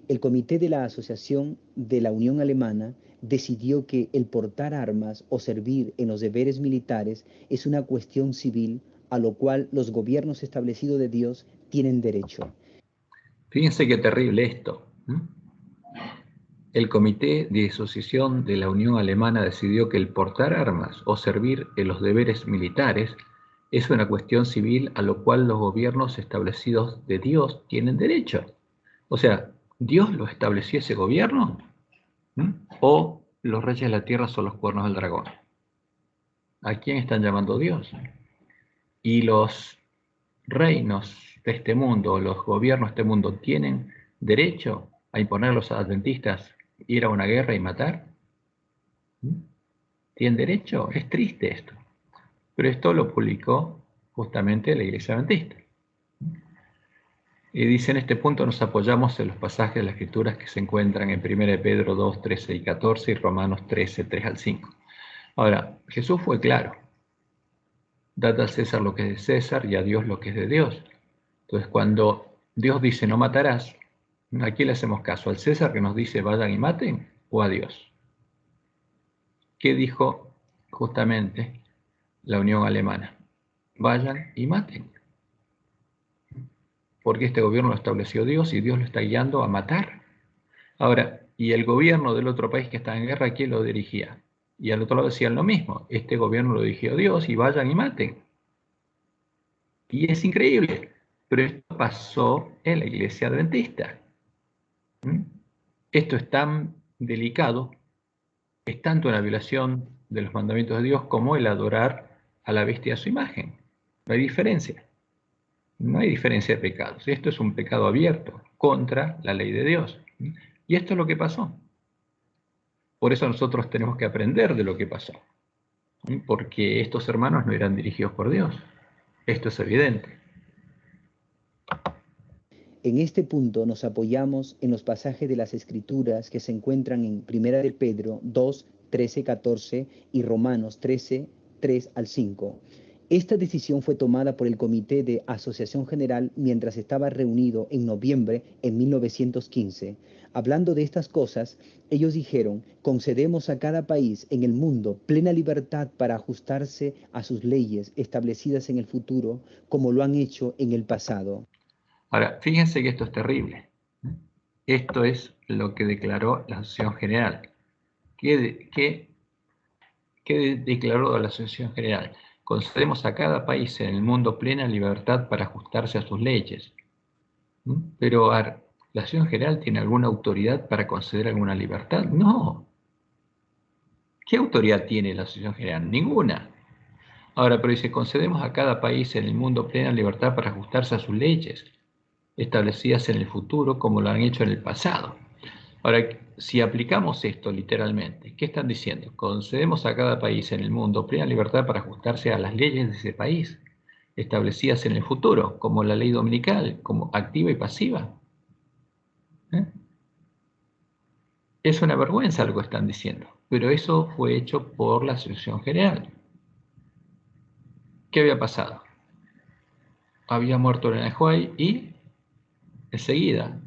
El comité de la Asociación de la Unión Alemana decidió que el portar armas o servir en los deberes militares es una cuestión civil a lo cual los gobiernos establecidos de Dios tienen derecho. Fíjense qué terrible esto. El Comité de Asociación de la Unión Alemana decidió que el portar armas o servir en los deberes militares es una cuestión civil a lo cual los gobiernos establecidos de Dios tienen derecho. O sea, ¿Dios lo estableció ese gobierno? ¿O los reyes de la tierra son los cuernos del dragón? ¿A quién están llamando Dios? Y los reinos de este mundo, los gobiernos de este mundo, ¿tienen derecho a imponer a los adventistas ir a una guerra y matar? ¿Tienen derecho? Es triste esto. Pero esto lo publicó justamente la Iglesia Adventista. Y dice, en este punto nos apoyamos en los pasajes de las Escrituras que se encuentran en 1 Pedro 2, 13 y 14 y Romanos 13, 3 al 5. Ahora, Jesús fue claro. Dad al César lo que es de César y a Dios lo que es de Dios. Entonces, cuando Dios dice no matarás, ¿a quién le hacemos caso? ¿Al César que nos dice vayan y maten o a Dios? ¿Qué dijo justamente la Unión Alemana? Vayan y maten. Porque este gobierno lo estableció Dios y Dios lo está guiando a matar. Ahora, y el gobierno del otro país que está en guerra, ¿quién lo dirigía? Y al otro lado decían lo mismo, este gobierno lo dirigió Dios y vayan y maten. Y es increíble, pero esto pasó en la iglesia adventista. Esto es tan delicado, es tanto una violación de los mandamientos de Dios como el adorar a la bestia a su imagen. No hay diferencia. No hay diferencia de pecados. Esto es un pecado abierto contra la ley de Dios. Y esto es lo que pasó. Por eso nosotros tenemos que aprender de lo que pasó. Porque estos hermanos no eran dirigidos por Dios. Esto es evidente. En este punto nos apoyamos en los pasajes de las Escrituras que se encuentran en 1 de Pedro 2, 13, 14 y Romanos 13, 3 al 5. Esta decisión fue tomada por el Comité de Asociación General mientras estaba reunido en noviembre en 1915. Hablando de estas cosas, ellos dijeron, concedemos a cada país en el mundo plena libertad para ajustarse a sus leyes establecidas en el futuro, como lo han hecho en el pasado. Ahora, fíjense que esto es terrible. Esto es lo que declaró la Asociación General. ¿Qué declaró la Asociación General? Concedemos a cada país en el mundo plena libertad para ajustarse a sus leyes. Pero la Asociación General tiene alguna autoridad para conceder alguna libertad? No. ¿Qué autoridad tiene la Asociación General? Ninguna. Ahora, pero dice, concedemos a cada país en el mundo plena libertad para ajustarse a sus leyes, establecidas en el futuro como lo han hecho en el pasado. Ahora, si aplicamos esto literalmente, ¿qué están diciendo? Concedemos a cada país en el mundo plena libertad para ajustarse a las leyes de ese país, establecidas en el futuro, como la ley dominical, como activa y pasiva. Es una vergüenza lo que están diciendo, pero eso fue hecho por la Asociación General. ¿Qué había pasado? Había muerto Elena White y enseguida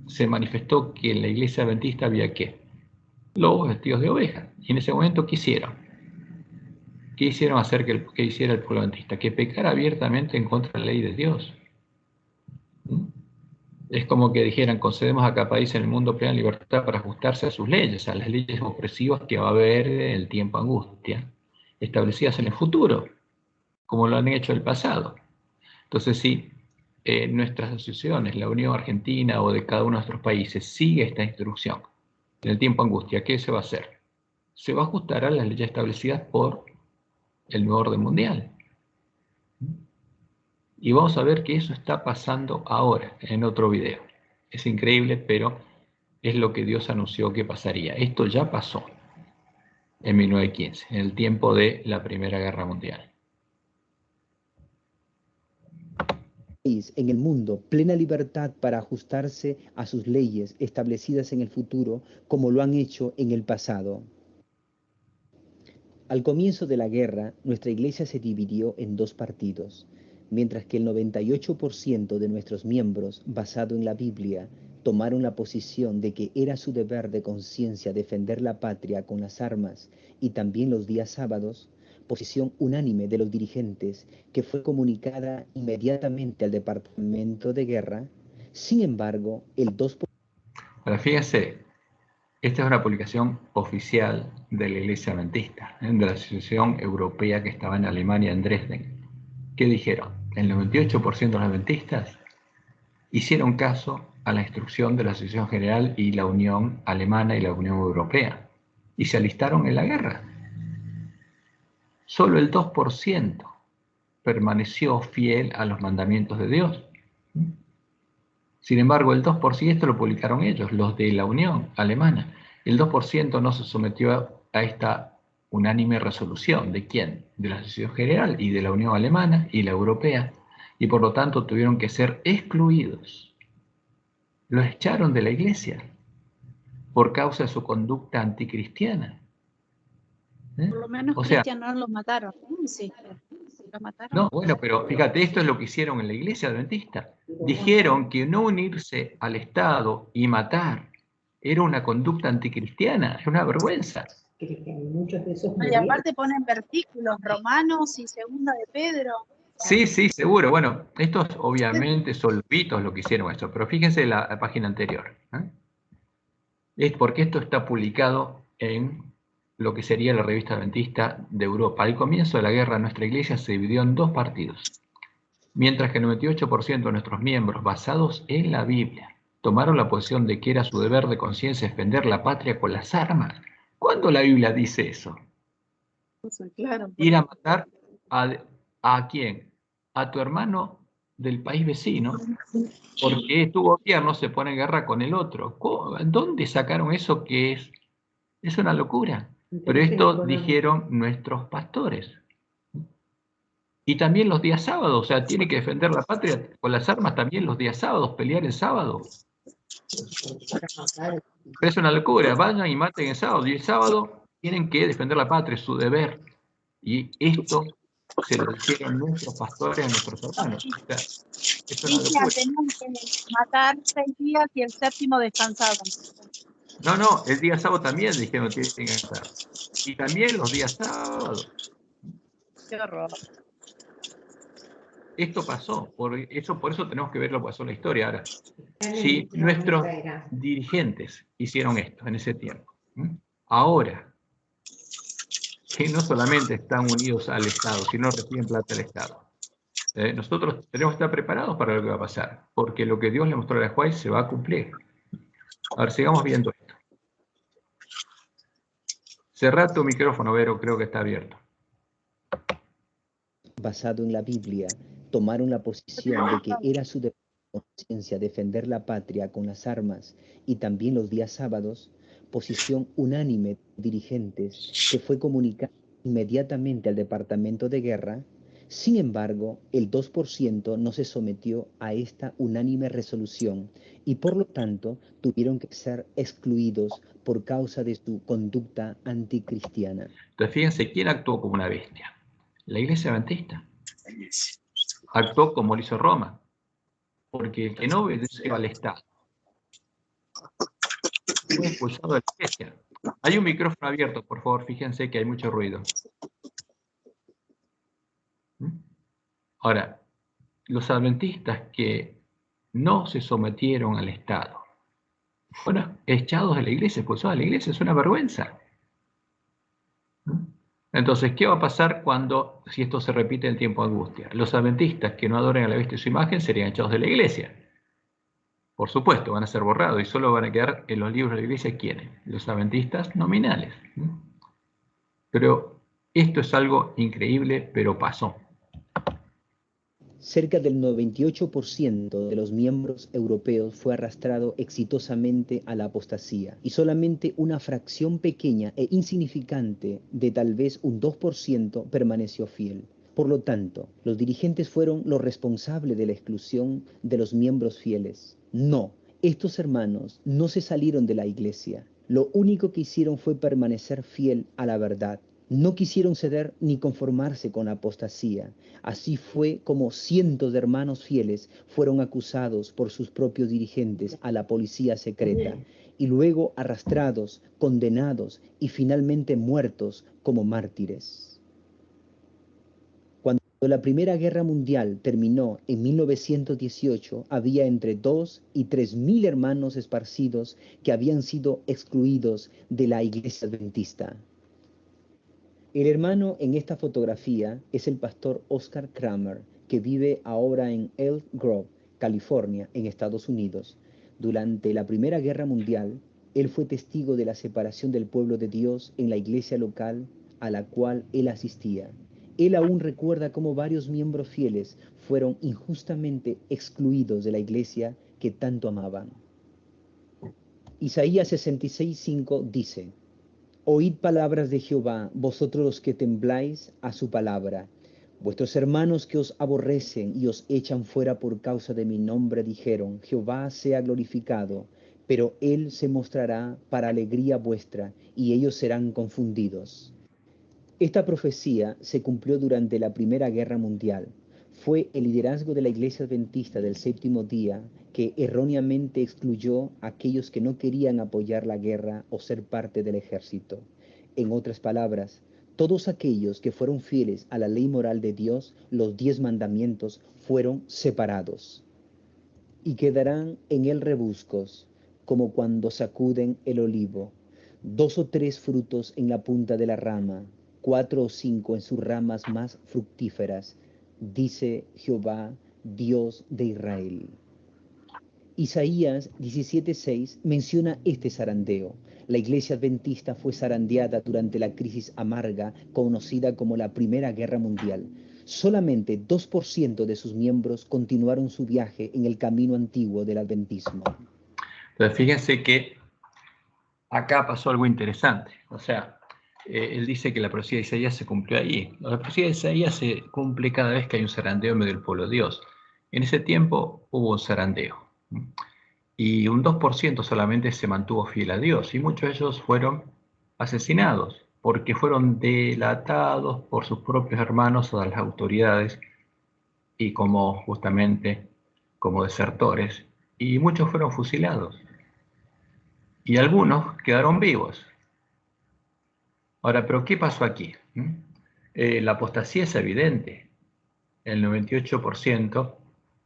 se manifestó que en la iglesia adventista había ¿qué? Lobos vestidos de oveja. Y en ese momento, ¿qué hicieron? ¿Qué hicieron hacer que hiciera el pueblo adventista? Que pecara abiertamente en contra de la ley de Dios. Es como que dijeran, concedemos a cada país en el mundo plena libertad para ajustarse a sus leyes, a las leyes opresivas que va a haber en el tiempo angustia, establecidas en el futuro, como lo han hecho en el pasado. Entonces, si nuestras asociaciones, la Unión Argentina o de cada uno de nuestros países, sigue esta instrucción en el tiempo angustia, ¿qué se va a hacer? Se va a ajustar a las leyes establecidas por el nuevo orden mundial. Y vamos a ver que eso está pasando ahora, en otro video. Es increíble, pero es lo que Dios anunció que pasaría. Esto ya pasó en 1915, en el tiempo de la Primera Guerra Mundial. país en el mundo plena libertad para ajustarse a sus leyes establecidas en el futuro, como lo han hecho en el pasado. Al comienzo de la guerra, nuestra iglesia se dividió en dos partidos. Mientras que el 98% de nuestros miembros, basado en la Biblia, tomaron la posición de que era su deber de conciencia defender la patria con las armas y también los días sábados, posición unánime de los dirigentes que fue comunicada inmediatamente al Departamento de Guerra. Sin embargo, el 2%. Ahora fíjense, esta es una publicación oficial de la Iglesia Adventista, de la Asociación Europea que estaba en Alemania, en Dresden. ¿Qué dijeron? El 98% de los adventistas hicieron caso a la instrucción de la Asociación General y la Unión Alemana y la Unión Europea y se alistaron en la guerra. Solo el 2% permaneció fiel a los mandamientos de Dios. Sin embargo, el 2%, esto lo publicaron ellos, los de la Unión Alemana, el 2% no se sometió a esta unánime resolución. ¿De quién? De la Asociación General y de la Unión Alemana y la Europea, y por lo tanto tuvieron que ser excluidos. Los echaron de la iglesia por causa de su conducta anticristiana. Por lo menos Cristian no los mataron. Sí, los mataron. No, bueno, pero fíjate, esto es lo que hicieron en la iglesia adventista. Dijeron que no unirse al Estado y matar era una conducta anticristiana, es una vergüenza. Y aparte ponen versículos, Romanos y Segunda de Pedro. Sí, sí, seguro. Bueno, estos obviamente solvitos lo que hicieron esto, pero fíjense la página anterior. Es porque esto está publicado en lo que sería la revista adventista de Europa. Al comienzo de la guerra, nuestra iglesia se dividió en dos partidos. Mientras que el 98% de nuestros miembros, basados en la Biblia, tomaron la posición de que era su deber de conciencia defender la patria con las armas. ¿Cuándo la Biblia dice eso? Claro. Ir a matar ¿a quién? A tu hermano del país vecino, porque tu gobierno se pone en guerra con el otro. ¿Dónde sacaron eso que es una locura? Pero esto dijeron nuestros pastores. Y también los días sábados, o sea, tiene que defender la patria con las armas también los días sábados, pelear el sábado. Es una locura, vayan y maten el sábado, y el sábado tienen que defender la patria, es su deber. Y esto se lo dijeron nuestros pastores a nuestros hermanos. O sea, es una locura. Tenían que matar 6 días y el séptimo descansaban. No, el día sábado también dijeron que tienen que estar. Y también los días sábados. Qué horror. Esto pasó, por eso tenemos que ver lo que pasó en la historia. Ahora, si nuestros dirigentes hicieron esto en ese tiempo, ahora, que no solamente están unidos al Estado, sino reciben plata del Estado, nosotros tenemos que estar preparados para lo que va a pasar, porque lo que Dios le mostró a Juárez se va a cumplir. A ver, sigamos viendo esto. Cerrá tu micrófono, Vero, creo que está abierto. Basado en la Biblia, tomaron la posición de que era su deber de conciencia defender la patria con las armas y también los días sábados, posición unánime de dirigentes que fue comunicada inmediatamente al Departamento de Guerra. Sin embargo, el 2% no se sometió a esta unánime resolución y por lo tanto tuvieron que ser excluidos por causa de su conducta anticristiana. Entonces, fíjense, ¿quién actuó como una bestia? La iglesia adventista. Actuó como lo hizo Roma, porque el que no obedeció al Estado fue expulsado de la iglesia. Hay un micrófono abierto, por favor, fíjense que hay mucho ruido. Ahora, los adventistas que no se sometieron al Estado fueron echados de la iglesia, expulsados de la iglesia, es una vergüenza. Entonces, ¿qué va a pasar si esto se repite en tiempo de angustia? Los adventistas que no adoren a la bestia y su imagen serían echados de la iglesia. Por supuesto, van a ser borrados y solo van a quedar en los libros de la iglesia ¿quiénes? Los adventistas nominales. Pero esto es algo increíble, pero pasó. Cerca del 98% de los miembros europeos fue arrastrado exitosamente a la apostasía y solamente una fracción pequeña e insignificante de tal vez un 2% permaneció fiel. Por lo tanto, los dirigentes fueron los responsables de la exclusión de los miembros fieles. No, estos hermanos no se salieron de la iglesia. Lo único que hicieron fue permanecer fiel a la verdad. No quisieron ceder ni conformarse con la apostasía. Así fue como cientos de hermanos fieles fueron acusados por sus propios dirigentes a la policía secreta y luego arrastrados, condenados y finalmente muertos como mártires. Cuando la Primera Guerra Mundial terminó en 1918, había entre 2 y 3.000 hermanos esparcidos que habían sido excluidos de la iglesia adventista. El hermano en esta fotografía es el pastor Oscar Kramer, que vive ahora en Elk Grove, California, en Estados Unidos. Durante la Primera Guerra Mundial, él fue testigo de la separación del pueblo de Dios en la iglesia local a la cual él asistía. Él aún recuerda cómo varios miembros fieles fueron injustamente excluidos de la iglesia que tanto amaban. Isaías 66:5 dice: Oíd palabras de Jehová, vosotros los que tembláis a su palabra. Vuestros hermanos que os aborrecen y os echan fuera por causa de mi nombre dijeron: Jehová sea glorificado, pero él se mostrará para alegría vuestra, y ellos serán confundidos. Esta profecía se cumplió durante la Primera Guerra Mundial. Fue el liderazgo de la Iglesia Adventista del Séptimo Día que erróneamente excluyó a aquellos que no querían apoyar la guerra o ser parte del ejército. En otras palabras, todos aquellos que fueron fieles a la ley moral de Dios, los 10 mandamientos, fueron separados y quedarán en él rebuscos, como cuando sacuden el olivo, 2 o 3 frutos en la punta de la rama, 4 o 5 en sus ramas más fructíferas, dice Jehová, Dios de Israel. Isaías 17:6 menciona este zarandeo. La iglesia adventista fue zarandeada durante la crisis amarga conocida como la Primera Guerra Mundial. Solamente 2% de sus miembros continuaron su viaje en el camino antiguo del adventismo. Entonces, fíjense que acá pasó algo interesante. O sea, él dice que la profecía de Isaías se cumplió allí. La profecía de Isaías se cumple cada vez que hay un zarandeo en medio del pueblo de Dios. En ese tiempo hubo un zarandeo. Y un 2% solamente se mantuvo fiel a Dios. Y muchos de ellos fueron asesinados porque fueron delatados por sus propios hermanos o las autoridades y justamente como desertores. Y muchos fueron fusilados. Y algunos quedaron vivos. Ahora, ¿pero qué pasó aquí? La apostasía es evidente. El 98%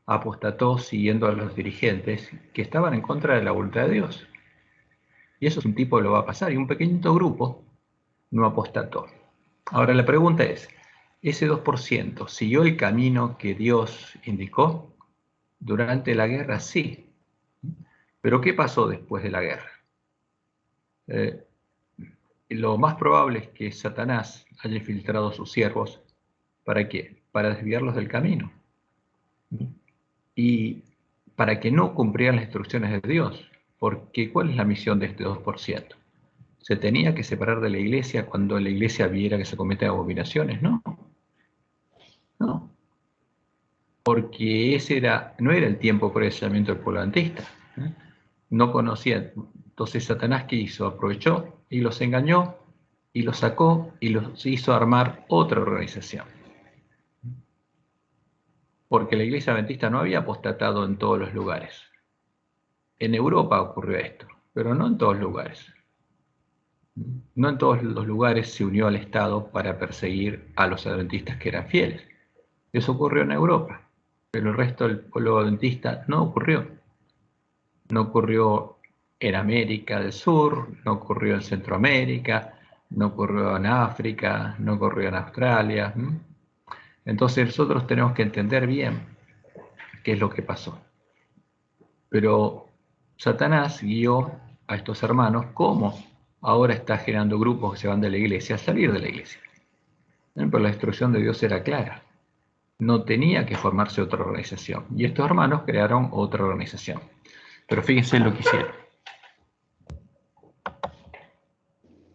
apostató siguiendo a los dirigentes que estaban en contra de la voluntad de Dios. Y eso es un tipo que lo va a pasar. Y un pequeñito grupo no apostató. Ahora la pregunta es, ¿ese 2% siguió el camino que Dios indicó? Durante la guerra, sí. ¿Pero qué pasó después de la guerra? Lo más probable es que Satanás haya infiltrado a sus siervos. ¿Para qué? Para desviarlos del camino. Y para que no cumplieran las instrucciones de Dios. Porque ¿cuál es la misión de este 2%? ¿Se tenía que separar de la iglesia cuando la iglesia viera que se cometen abominaciones? No. No. Porque ese no era el tiempo por el llamamiento del pueblo adventista. No conocían. Entonces Satanás, ¿qué hizo? Aprovechó y los engañó y los sacó y los hizo armar otra organización. Porque la iglesia adventista no había apostatado en todos los lugares. En Europa ocurrió esto, pero no en todos los lugares. No en todos los lugares se unió al Estado para perseguir a los adventistas que eran fieles. Eso ocurrió en Europa, pero el resto del pueblo adventista no ocurrió. No ocurrió en América del Sur, no ocurrió en Centroamérica, no ocurrió en África, no ocurrió en Australia. Entonces nosotros tenemos que entender bien qué es lo que pasó. Pero Satanás guió a estos hermanos cómo ahora está generando grupos que se van de la iglesia a salir de la iglesia. Pero la instrucción de Dios era clara. No tenía que formarse otra organización. Y estos hermanos crearon otra organización. Pero fíjense en lo que hicieron.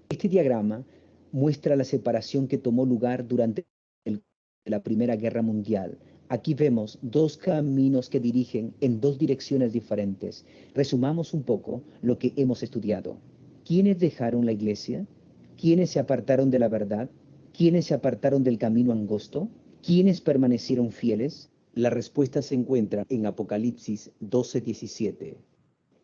Este diagrama muestra la separación que tomó lugar durante el de la Primera Guerra Mundial. Aquí vemos dos caminos que dirigen en dos direcciones diferentes. Resumamos un poco lo que hemos estudiado. ¿Quiénes dejaron la iglesia? ¿Quiénes se apartaron de la verdad? ¿Quiénes se apartaron del camino angosto? ¿Quiénes permanecieron fieles? La respuesta se encuentra en Apocalipsis 12:17.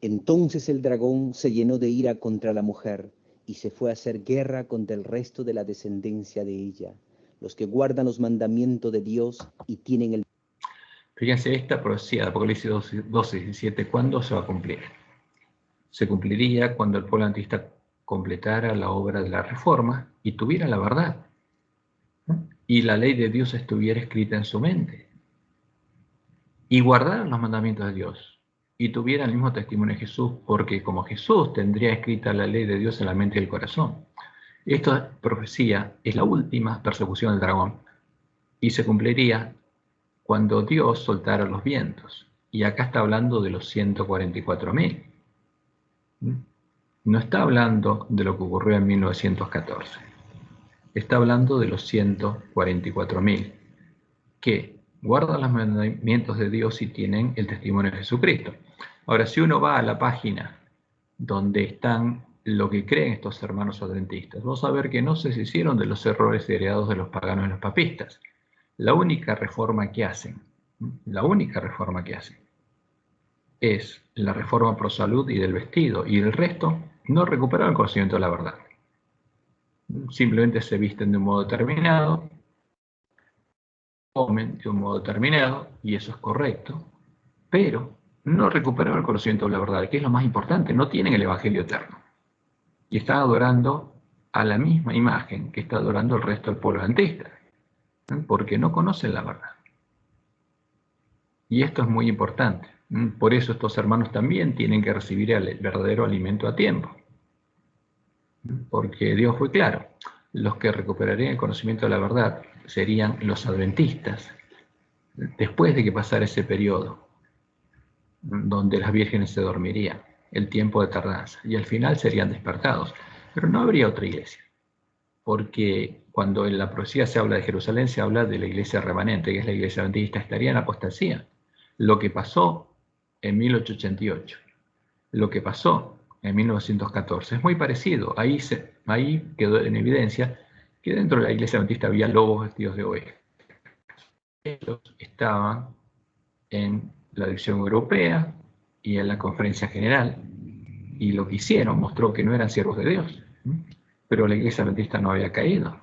Entonces el dragón se llenó de ira contra la mujer y se fue a hacer guerra contra el resto de la descendencia de ella, los que guardan los mandamientos de Dios y tienen el... Fíjense, esta profecía de Apocalipsis 12:17, ¿cuándo se va a cumplir? Se cumpliría cuando el pueblo anticrista completara la obra de la reforma y tuviera la verdad, ¿no? Y la ley de Dios estuviera escrita en su mente, y guardara los mandamientos de Dios, y tuviera el mismo testimonio de Jesús, porque como Jesús tendría escrita la ley de Dios en la mente y el corazón. Esta profecía es la última persecución del dragón, y se cumpliría cuando Dios soltara los vientos. Y acá está hablando de los 144.000. No está hablando de lo que ocurrió en 1914. Está hablando de los 144.000 que guardan los mandamientos de Dios y tienen el testimonio de Jesucristo. Ahora, si uno va a la página donde están lo que creen estos hermanos adventistas, vamos a ver que no se deshicieron de los errores heredados de los paganos y los papistas. La única reforma que hacen es la reforma pro salud y del vestido, y el resto no recuperaron el conocimiento de la verdad. Simplemente se visten de un modo determinado, comen de un modo determinado, y eso es correcto, pero no recuperaron el conocimiento de la verdad, que es lo más importante. No tienen el evangelio eterno, y están adorando a la misma imagen que está adorando el resto del pueblo adventista, porque no conocen la verdad. Y esto es muy importante. Por eso estos hermanos también tienen que recibir el verdadero alimento a tiempo. Porque Dios fue claro. Los que recuperarían el conocimiento de la verdad serían los adventistas, después de que pasara ese periodo donde las vírgenes se dormirían, el tiempo de tardanza, y al final serían despertados. Pero no habría otra iglesia, porque cuando en la profecía se habla de Jerusalén, se habla de la iglesia remanente, que es la iglesia adventista, estaría en apostasía. Lo que pasó en 1888, lo que pasó en 1914, es muy parecido. Ahí quedó en evidencia que dentro de la iglesia adventista había lobos vestidos de oveja. Ellos estaban en la división europea y en la conferencia general, y lo que hicieron mostró que no eran siervos de Dios, pero la iglesia adventista no había caído.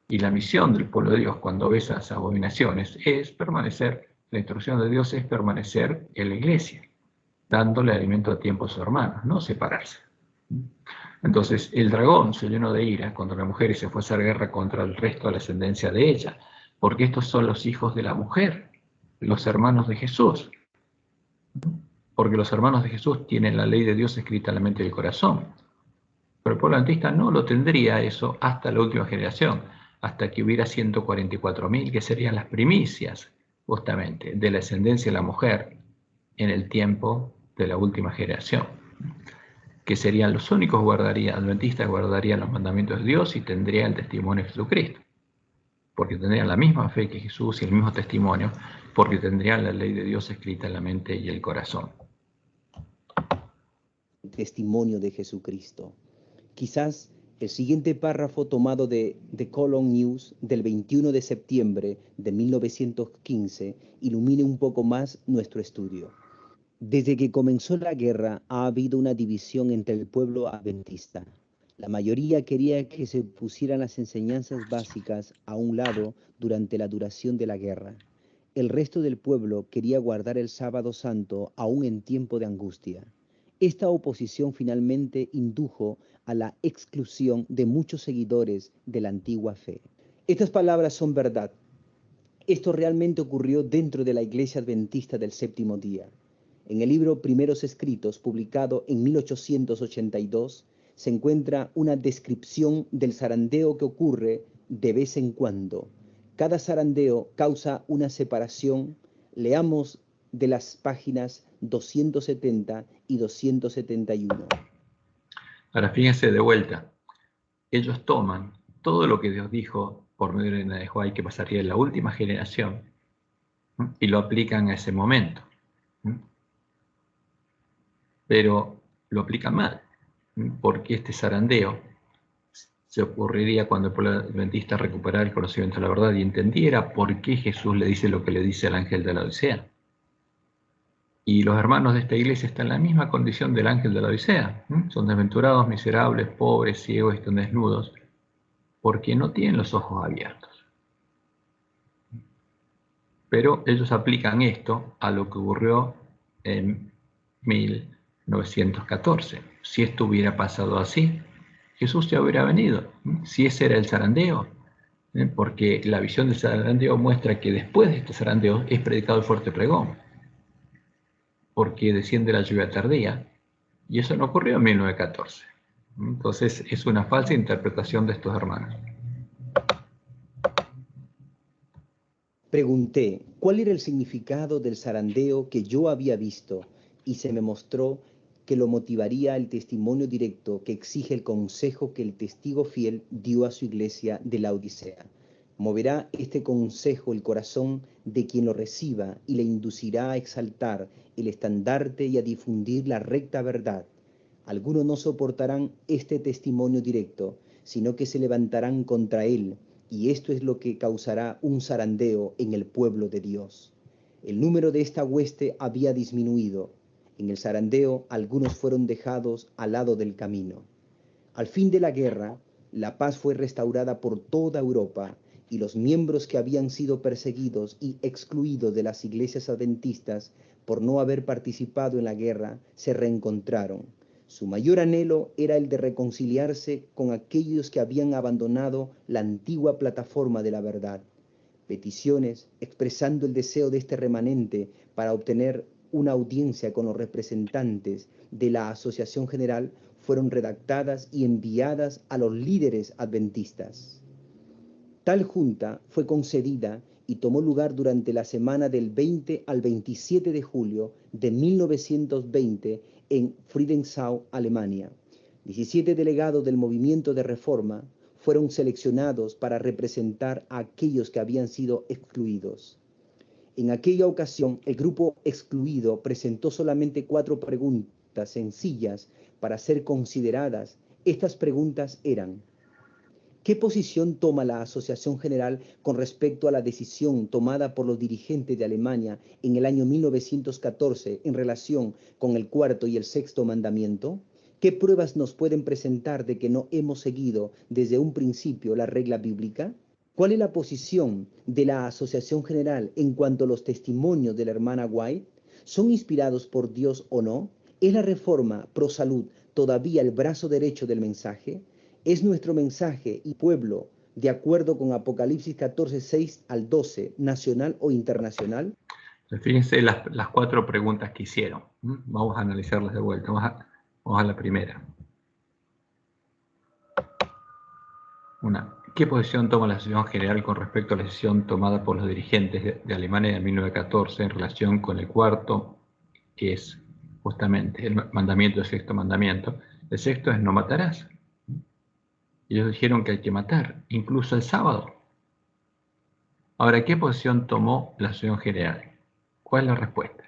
Y la misión del pueblo de Dios cuando ve esas abominaciones es permanecer, la instrucción de Dios es permanecer en la iglesia, dándole alimento a tiempo a sus hermanos, no separarse. Entonces el dragón se llenó de ira contra la mujer y se fue a hacer guerra contra el resto de la ascendencia de ella, porque estos son los hijos de la mujer, los hermanos de Jesús. Porque los hermanos de Jesús tienen la ley de Dios escrita en la mente y el corazón. Pero el pueblo adventista no lo tendría eso hasta la última generación, hasta que hubiera 144.000, que serían las primicias, justamente, de la ascendencia de la mujer en el tiempo de la última generación, que serían los únicos adventistas guardarían los mandamientos de Dios y tendrían el testimonio de Jesucristo, porque tendrían la misma fe que Jesús y el mismo testimonio, porque tendrían la ley de Dios escrita en la mente y el corazón. Testimonio de Jesucristo. Quizás el siguiente párrafo tomado de The Colon News del 21 de septiembre de 1915 ilumine un poco más nuestro estudio. Desde que comenzó la guerra ha habido una división entre el pueblo adventista. La mayoría quería que se pusieran las enseñanzas básicas a un lado durante la duración de la guerra. El resto del pueblo quería guardar el sábado santo aún en tiempo de angustia. Esta oposición finalmente indujo a la exclusión de muchos seguidores de la antigua fe. Estas palabras son verdad. Esto realmente ocurrió dentro de la Iglesia Adventista del Séptimo Día. En el libro Primeros Escritos, publicado en 1882, se encuentra una descripción del zarandeo que ocurre de vez en cuando. Cada zarandeo causa una separación. Leamos de las páginas 270 y 271. Ahora fíjense de vuelta, ellos toman todo lo que Dios dijo por medio de la de Juárez que pasaría en la última generación, y lo aplican a ese momento. Pero lo aplican mal, porque este zarandeo se ocurriría cuando el pueblo adventista recuperara el conocimiento de la verdad y entendiera por qué Jesús le dice lo que le dice al ángel de la Odisea. Y los hermanos de esta iglesia están en la misma condición del ángel de la Odisea. Son desventurados, miserables, pobres, ciegos, están desnudos, porque no tienen los ojos abiertos. Pero ellos aplican esto a lo que ocurrió en 1914. Si esto hubiera pasado así, Jesús ya hubiera venido. Si ese era el zarandeo, porque la visión del zarandeo muestra que después de este zarandeo es predicado el fuerte pregón, porque desciende la lluvia tardía, y eso no ocurrió en 1914. Entonces es una falsa interpretación de estos hermanos. Pregunté cuál era el significado del zarandeo que yo había visto y se me mostró que lo motivaría el testimonio directo que exige el consejo que el testigo fiel dio a su iglesia de la Odisea. Moverá este consejo el corazón de quien lo reciba y le inducirá a exaltar el estandarte y a difundir la recta verdad. Algunos no soportarán este testimonio directo, sino que se levantarán contra él, y esto es lo que causará un zarandeo en el pueblo de Dios. El número de esta hueste había disminuido. En el zarandeo algunos fueron dejados al lado del camino. Al fin de la guerra, la paz fue restaurada por toda Europa y los miembros que habían sido perseguidos y excluidos de las iglesias adventistas por no haber participado en la guerra se reencontraron. Su mayor anhelo era el de reconciliarse con aquellos que habían abandonado la antigua plataforma de la verdad. Peticiones expresando el deseo de este remanente para obtener una audiencia con los representantes de la Asociación General fueron redactadas y enviadas a los líderes adventistas. Tal junta fue concedida y tomó lugar durante la semana del 20 al 27 de julio de 1920 en Friedensau, Alemania. 17 delegados del movimiento de reforma fueron seleccionados para representar a aquellos que habían sido excluidos. En aquella ocasión, el grupo excluido presentó solamente 4 preguntas sencillas para ser consideradas. Estas preguntas eran: ¿qué posición toma la Asociación General con respecto a la decisión tomada por los dirigentes de Alemania en el año 1914 en relación con el cuarto y el sexto mandamiento? ¿Qué pruebas nos pueden presentar de que no hemos seguido desde un principio la regla bíblica? ¿Cuál es la posición de la Asociación General en cuanto a los testimonios de la hermana White? ¿Son inspirados por Dios o no? ¿Es la reforma pro salud todavía el brazo derecho del mensaje? ¿Es nuestro mensaje y pueblo, de acuerdo con Apocalipsis 14, 6 al 12, nacional o internacional? Fíjense las 4 preguntas que hicieron. Vamos a analizarlas de vuelta. Vamos a la primera. ¿Qué posición toma la Asociación General con respecto a la decisión tomada por los dirigentes de Alemania en 1914 en relación con el cuarto, que es justamente el mandamiento, el sexto mandamiento? El sexto es: no matarás. Y ellos dijeron que hay que matar, incluso el sábado. Ahora, ¿qué posición tomó la Asociación General? ¿Cuál es la respuesta?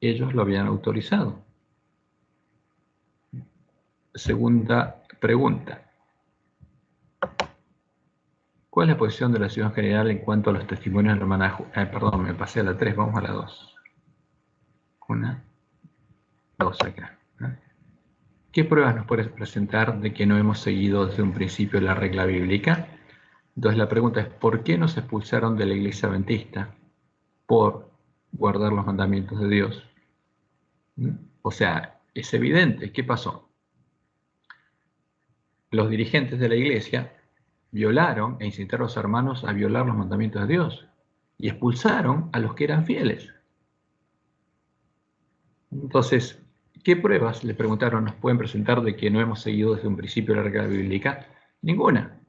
Ellos lo habían autorizado. Segunda pregunta: ¿cuál es la posición de la Asociación General en cuanto a los testimonios de la hermana? Perdón, me pasé a la 3, vamos a la 2. 1, 2 acá. ¿Qué pruebas nos puedes presentar de que no hemos seguido desde un principio la regla bíblica? Entonces la pregunta es: ¿por qué nos expulsaron de la iglesia adventista? Por guardar los mandamientos de Dios. O sea, es evidente. ¿Qué pasó? Los dirigentes de la iglesia violaron e incitaron a los hermanos a violar los mandamientos de Dios y expulsaron a los que eran fieles. Entonces, ¿qué pruebas, le preguntaron, nos pueden presentar de que no hemos seguido desde un principio la regla bíblica? Ninguna.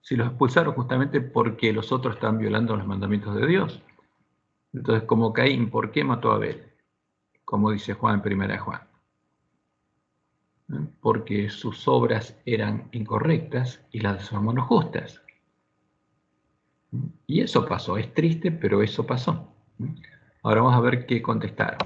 Si los expulsaron justamente porque los otros estaban violando los mandamientos de Dios. Entonces, como Caín, ¿por qué mató a Abel? Como dice Juan en 1 Juan. Porque sus obras eran incorrectas y las de su hermano justas. Y eso pasó, es triste, pero eso pasó. Ahora vamos a ver qué contestaron.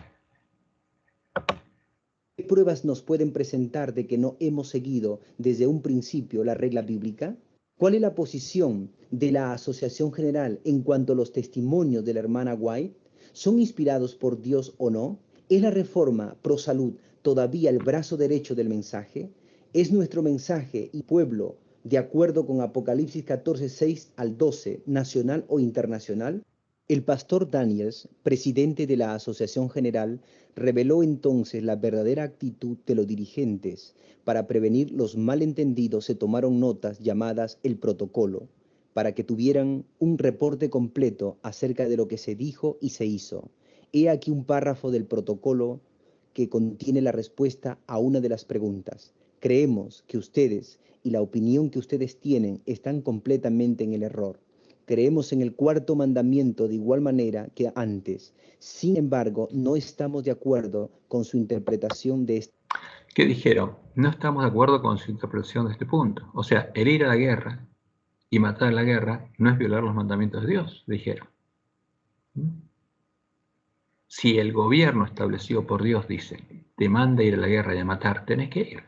¿Qué pruebas nos pueden presentar de que no hemos seguido desde un principio la regla bíblica? ¿Cuál es la posición de la Asociación General en cuanto a los testimonios de la hermana White? ¿Son inspirados por Dios o no? ¿Es la reforma pro salud todavía el brazo derecho del mensaje? ¿Es nuestro mensaje y pueblo de acuerdo con Apocalipsis 14, 6 al 12, nacional o internacional? El pastor Daniels, presidente de la Asociación General, reveló entonces la verdadera actitud de los dirigentes. Para prevenir los malentendidos se tomaron notas llamadas el protocolo, para que tuvieran un reporte completo acerca de lo que se dijo y se hizo. He aquí un párrafo del protocolo que contiene la respuesta a una de las preguntas. Creemos que ustedes y la opinión que ustedes tienen están completamente en el error. Creemos en el cuarto mandamiento de igual manera que antes. Sin embargo, no estamos de acuerdo con su interpretación de este. ¿Qué dijeron? No estamos de acuerdo con su interpretación de este punto. O sea, el ir a la guerra y matar en la guerra no es violar los mandamientos de Dios, dijeron. Si el gobierno establecido por Dios dice, te manda a ir a la guerra y a matar, tenés que ir.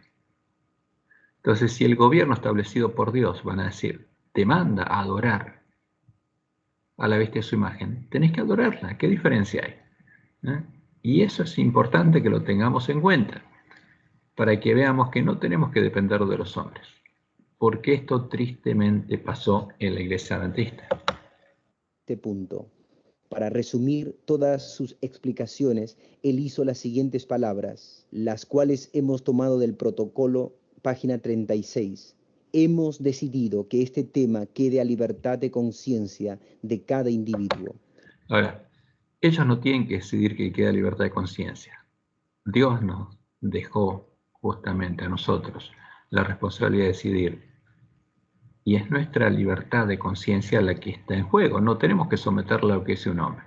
Entonces, si el gobierno establecido por Dios, van a decir, te manda a adorar a la bestia de su imagen, tenés que adorarla. ¿Qué diferencia hay? Y eso es importante que lo tengamos en cuenta, para que veamos que no tenemos que depender de los hombres, porque esto tristemente pasó en la iglesia adventista. Punto. Para resumir todas sus explicaciones, él hizo las siguientes palabras, las cuales hemos tomado del protocolo, página 36. Hemos decidido que este tema quede a libertad de conciencia de cada individuo. Ahora, ellos no tienen que decidir que queda libertad de conciencia. Dios nos dejó justamente a nosotros la responsabilidad de decidir. Y es nuestra libertad de conciencia la que está en juego. No tenemos que someterla a lo que dice un hombre.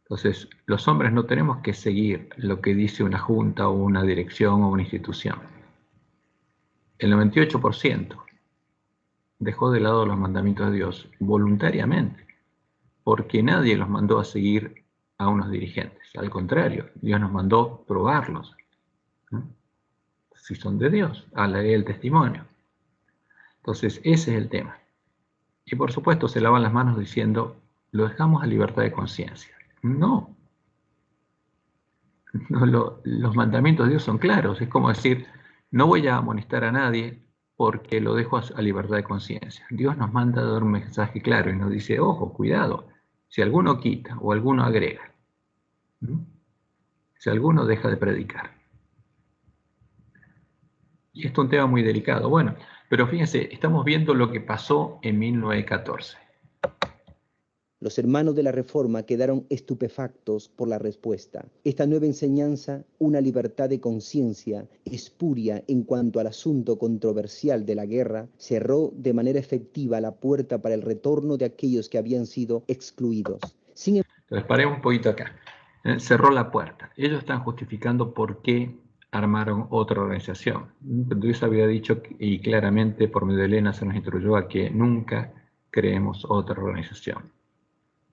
Entonces, los hombres no tenemos que seguir lo que dice una junta o una dirección o una institución. El 98% dejó de lado los mandamientos de Dios voluntariamente, porque nadie los mandó a seguir a unos dirigentes. Al contrario, Dios nos mandó probarlos. Si son de Dios, a la ley del testimonio. Entonces, ese es el tema. Y por supuesto se lavan las manos diciendo, lo dejamos a libertad de conciencia. No. Los mandamientos de Dios son claros. Es como decir, no voy a amonestar a nadie porque lo dejo a libertad de conciencia. Dios nos manda a dar un mensaje claro y nos dice, ojo, cuidado, si alguno quita o alguno agrega, si alguno deja de predicar. Y esto es un tema muy delicado. Bueno, pero fíjense, estamos viendo lo que pasó en 1914. Los hermanos de la Reforma quedaron estupefactos por la respuesta. Esta nueva enseñanza, una libertad de conciencia espuria en cuanto al asunto controversial de la guerra, cerró de manera efectiva la puerta para el retorno de aquellos que habían sido excluidos. Entonces, paremos un poquito acá. Cerró la puerta. Ellos están justificando por qué armaron otra organización. Dios había dicho, y claramente por medio de Elena se nos instruyó a que nunca creemos otra organización.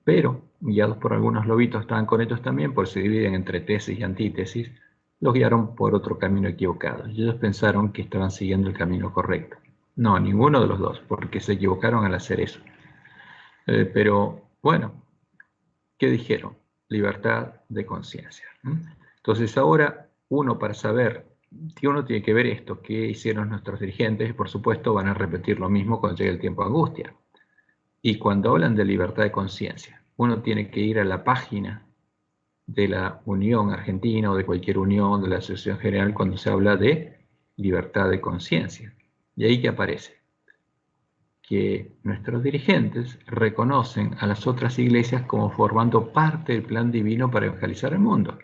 Pero, guiados por algunos lobitos, estaban con ellos también, porque se dividen entre tesis y antítesis, los guiaron por otro camino equivocado. Y ellos pensaron que estaban siguiendo el camino correcto. No, ninguno de los dos, porque se equivocaron al hacer eso. Pero, bueno, ¿qué dijeron? Libertad de conciencia. Entonces ahora uno, para saber que uno tiene que ver esto, qué hicieron nuestros dirigentes, por supuesto van a repetir lo mismo cuando llegue el tiempo de angustia. Y cuando hablan de libertad de conciencia, uno tiene que ir a la página de la Unión Argentina o de cualquier unión, de la Asociación General, cuando se habla de libertad de conciencia. Y ahí que aparece que nuestros dirigentes reconocen a las otras iglesias como formando parte del plan divino para evangelizar el mundo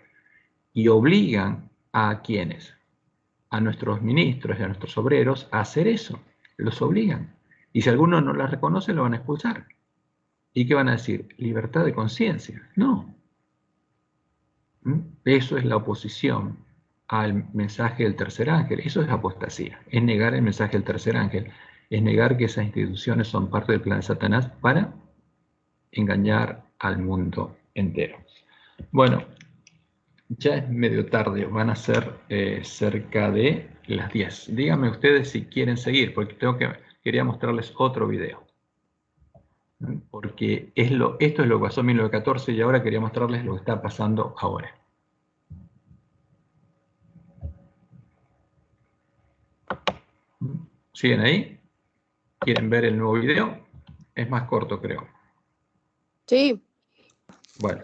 y obligan a quienes, a nuestros ministros y a nuestros obreros a hacer eso, los obligan. Y si alguno no las reconoce, lo van a expulsar. ¿Y qué van a decir? Libertad de conciencia. No. Eso es la oposición al mensaje del tercer ángel. Eso es apostasía. Es negar el mensaje del tercer ángel. es negar que esas instituciones son parte del plan de Satanás para engañar al mundo entero. Bueno, ya es medio tarde, van a ser cerca de las 10. Díganme ustedes si quieren seguir, porque quería mostrarles otro video. Porque esto es lo que pasó en 1914 y ahora quería mostrarles lo que está pasando ahora. ¿Siguen ahí? ¿Quieren ver el nuevo video? Es más corto, creo. Sí. Bueno.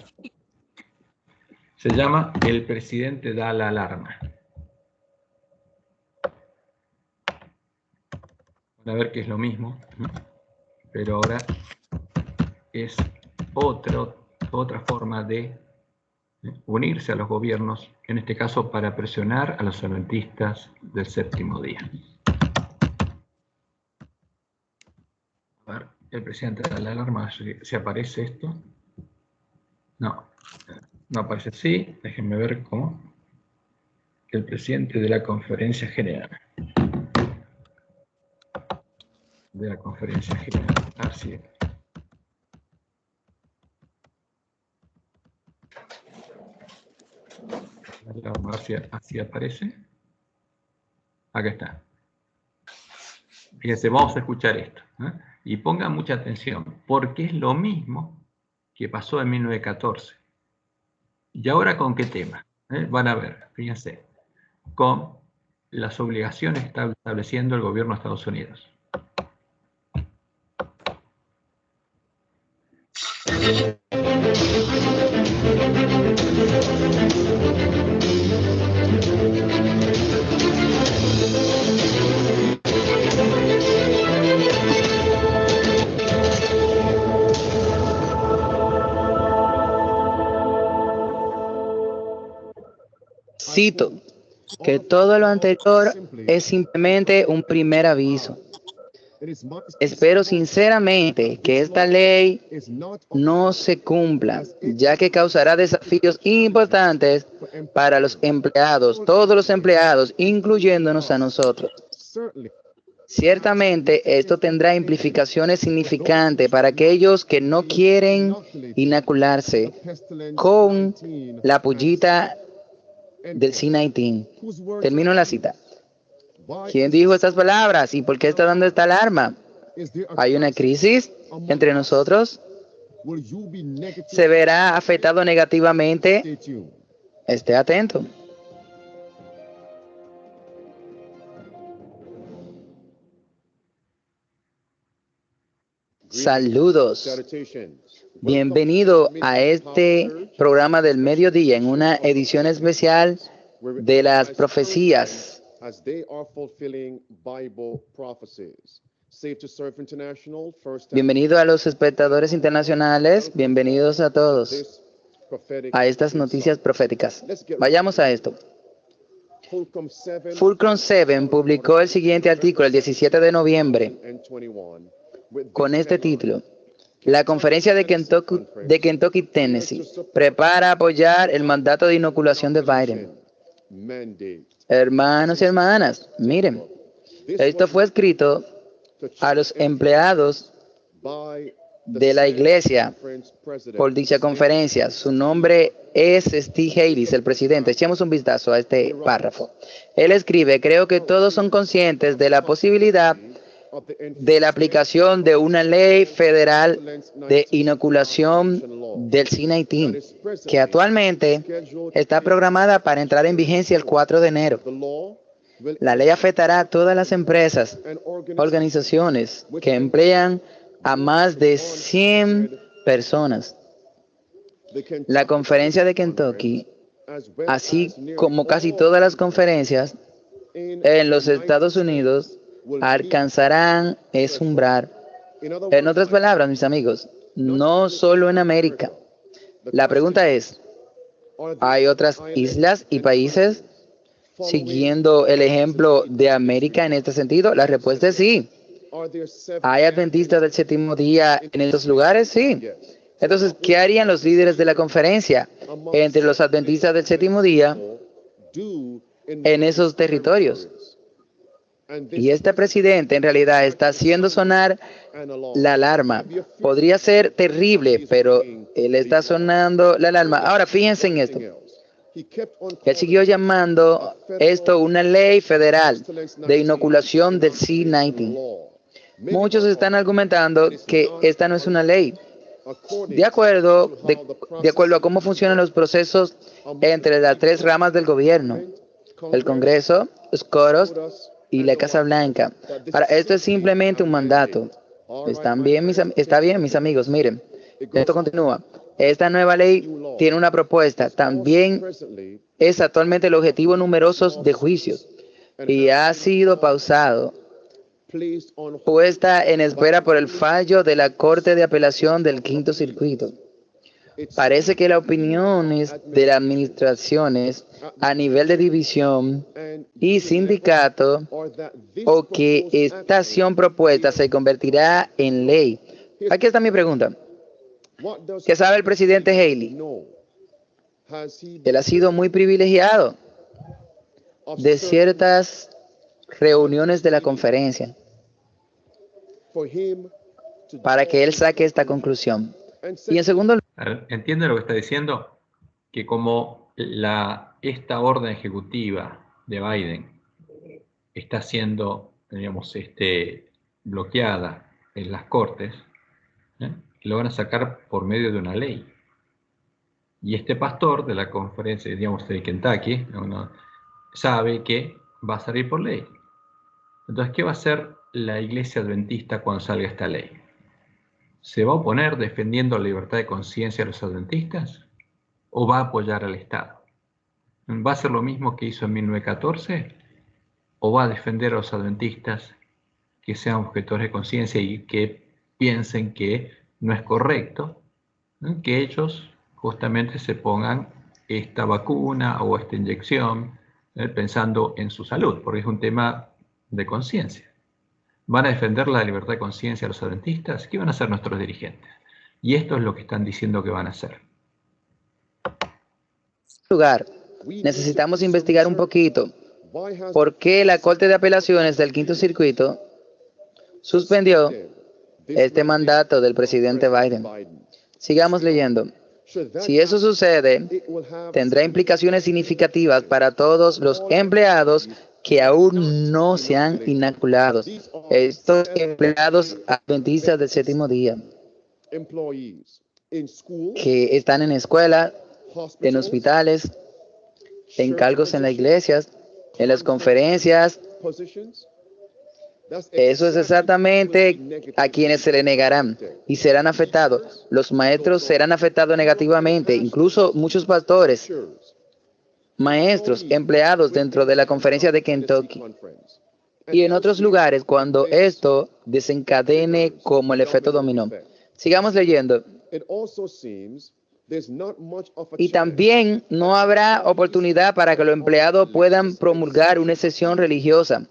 Se llama El presidente da la alarma. Van a ver que es lo mismo, pero ahora es otra forma de unirse a los gobiernos, en este caso para presionar a los adventistas del séptimo día. A ver, el presidente da la alarma, si aparece esto. No aparece así. Déjenme ver cómo. El presidente de la conferencia general. Así es. Así aparece. Acá está. Fíjense, vamos a escuchar esto. Y pongan mucha atención, porque es lo mismo que pasó en 1914. ¿Y ahora con qué tema? Van a ver, fíjense, con las obligaciones que está estableciendo el gobierno de Estados Unidos. Cito, que todo lo anterior es simplemente un primer aviso. Espero sinceramente que esta ley no se cumpla, ya que causará desafíos importantes para los empleados, todos los empleados, incluyéndonos a nosotros. Ciertamente, esto tendrá implicaciones significantes para aquellos que no quieren inocularse con la pullita del C-19. Termino la cita. ¿Quién dijo estas palabras y por qué está dando esta alarma? ¿Hay una crisis entre nosotros? ¿Se verá afectado negativamente? Esté atento. Saludos. Bienvenido a este programa del mediodía en una edición especial de las profecías. Bienvenido a los espectadores internacionales, bienvenidos a todos a estas noticias proféticas. Vayamos a esto. Fulcrum 7 publicó el siguiente artículo el 17 de noviembre con este título. La conferencia de Kentucky, Tennessee, prepara apoyar el mandato de inoculación de Biden. Hermanos y hermanas, miren, esto fue escrito a los empleados de la iglesia por dicha conferencia. Su nombre es Steve Hayes, el presidente. Echemos un vistazo a este párrafo. Él escribe, creo que todos son conscientes de la posibilidad de la aplicación de una ley federal de inoculación del C-19, que actualmente está programada para entrar en vigencia el 4 de enero. La ley afectará a todas las empresas, organizaciones que emplean a más de 100 personas. La conferencia de Kentucky, así como casi todas las conferencias en los Estados Unidos, alcanzarán ese umbral. En otras palabras, mis amigos, no solo en América. La pregunta es, ¿hay otras islas y países siguiendo el ejemplo de América en este sentido? La respuesta es sí. ¿Hay adventistas del séptimo día en estos lugares? Sí. Entonces, ¿qué harían los líderes de la conferencia entre los adventistas del séptimo día en esos territorios? Y este presidente en realidad está haciendo sonar la alarma. Podría ser terrible, pero él está sonando la alarma. Ahora, fíjense en esto. Él siguió llamando esto una ley federal de inoculación del C-19. Muchos están argumentando que esta no es una ley. De acuerdo a cómo funcionan los procesos entre las tres ramas del gobierno, el Congreso, los coros y la Casa Blanca. Ahora, esto es simplemente un mandato. Está bien, mis amigos, miren. Esto continúa. Esta nueva ley tiene una propuesta. También es actualmente el objetivo numerosos de juicios y ha sido pausado, puesta en espera por el fallo de la Corte de Apelación del Quinto Circuito. Parece que las opiniones de las administraciones a nivel de división y sindicato o que esta acción propuesta se convertirá en ley. Aquí está mi pregunta. ¿Qué sabe el presidente Haley? Él ha sido muy privilegiado de ciertas reuniones de la conferencia para que él saque esta conclusión. Y en segundo lugar, ¿entiende lo que está diciendo? Que como esta orden ejecutiva de Biden está siendo, digamos, bloqueada en las cortes, lo van a sacar por medio de una ley. Y este pastor de la conferencia, digamos, de Kentucky, sabe que va a salir por ley. Entonces, ¿qué va a hacer la iglesia adventista cuando salga esta ley? ¿Se va a oponer defendiendo la libertad de conciencia de los adventistas? ¿O va a apoyar al Estado? ¿Va a hacer lo mismo que hizo en 1914? ¿O va a defender a los adventistas que sean objetores de conciencia y que piensen que no es correcto que ellos justamente se pongan esta vacuna o esta inyección pensando en su salud? Porque es un tema de conciencia. ¿Van a defender la libertad de conciencia a los adventistas? ¿Qué van a hacer nuestros dirigentes? Y esto es lo que están diciendo que van a hacer. En lugar, necesitamos investigar un poquito por qué la Corte de Apelaciones del Quinto Circuito suspendió este mandato del presidente Biden. Sigamos leyendo. Si eso sucede, tendrá implicaciones significativas para todos los empleados que aún no se han inoculado. Estos empleados adventistas del séptimo día, que están en escuelas, en hospitales, en cargos en las iglesias, en las conferencias. Eso es exactamente a quienes se le negarán y serán afectados. Los maestros serán afectados negativamente, incluso muchos pastores, maestros, empleados dentro de la conferencia de Kentucky y en otros lugares cuando esto desencadene como el efecto dominó. Sigamos leyendo. Y también no habrá oportunidad para que los empleados puedan promulgar una excepción religiosa,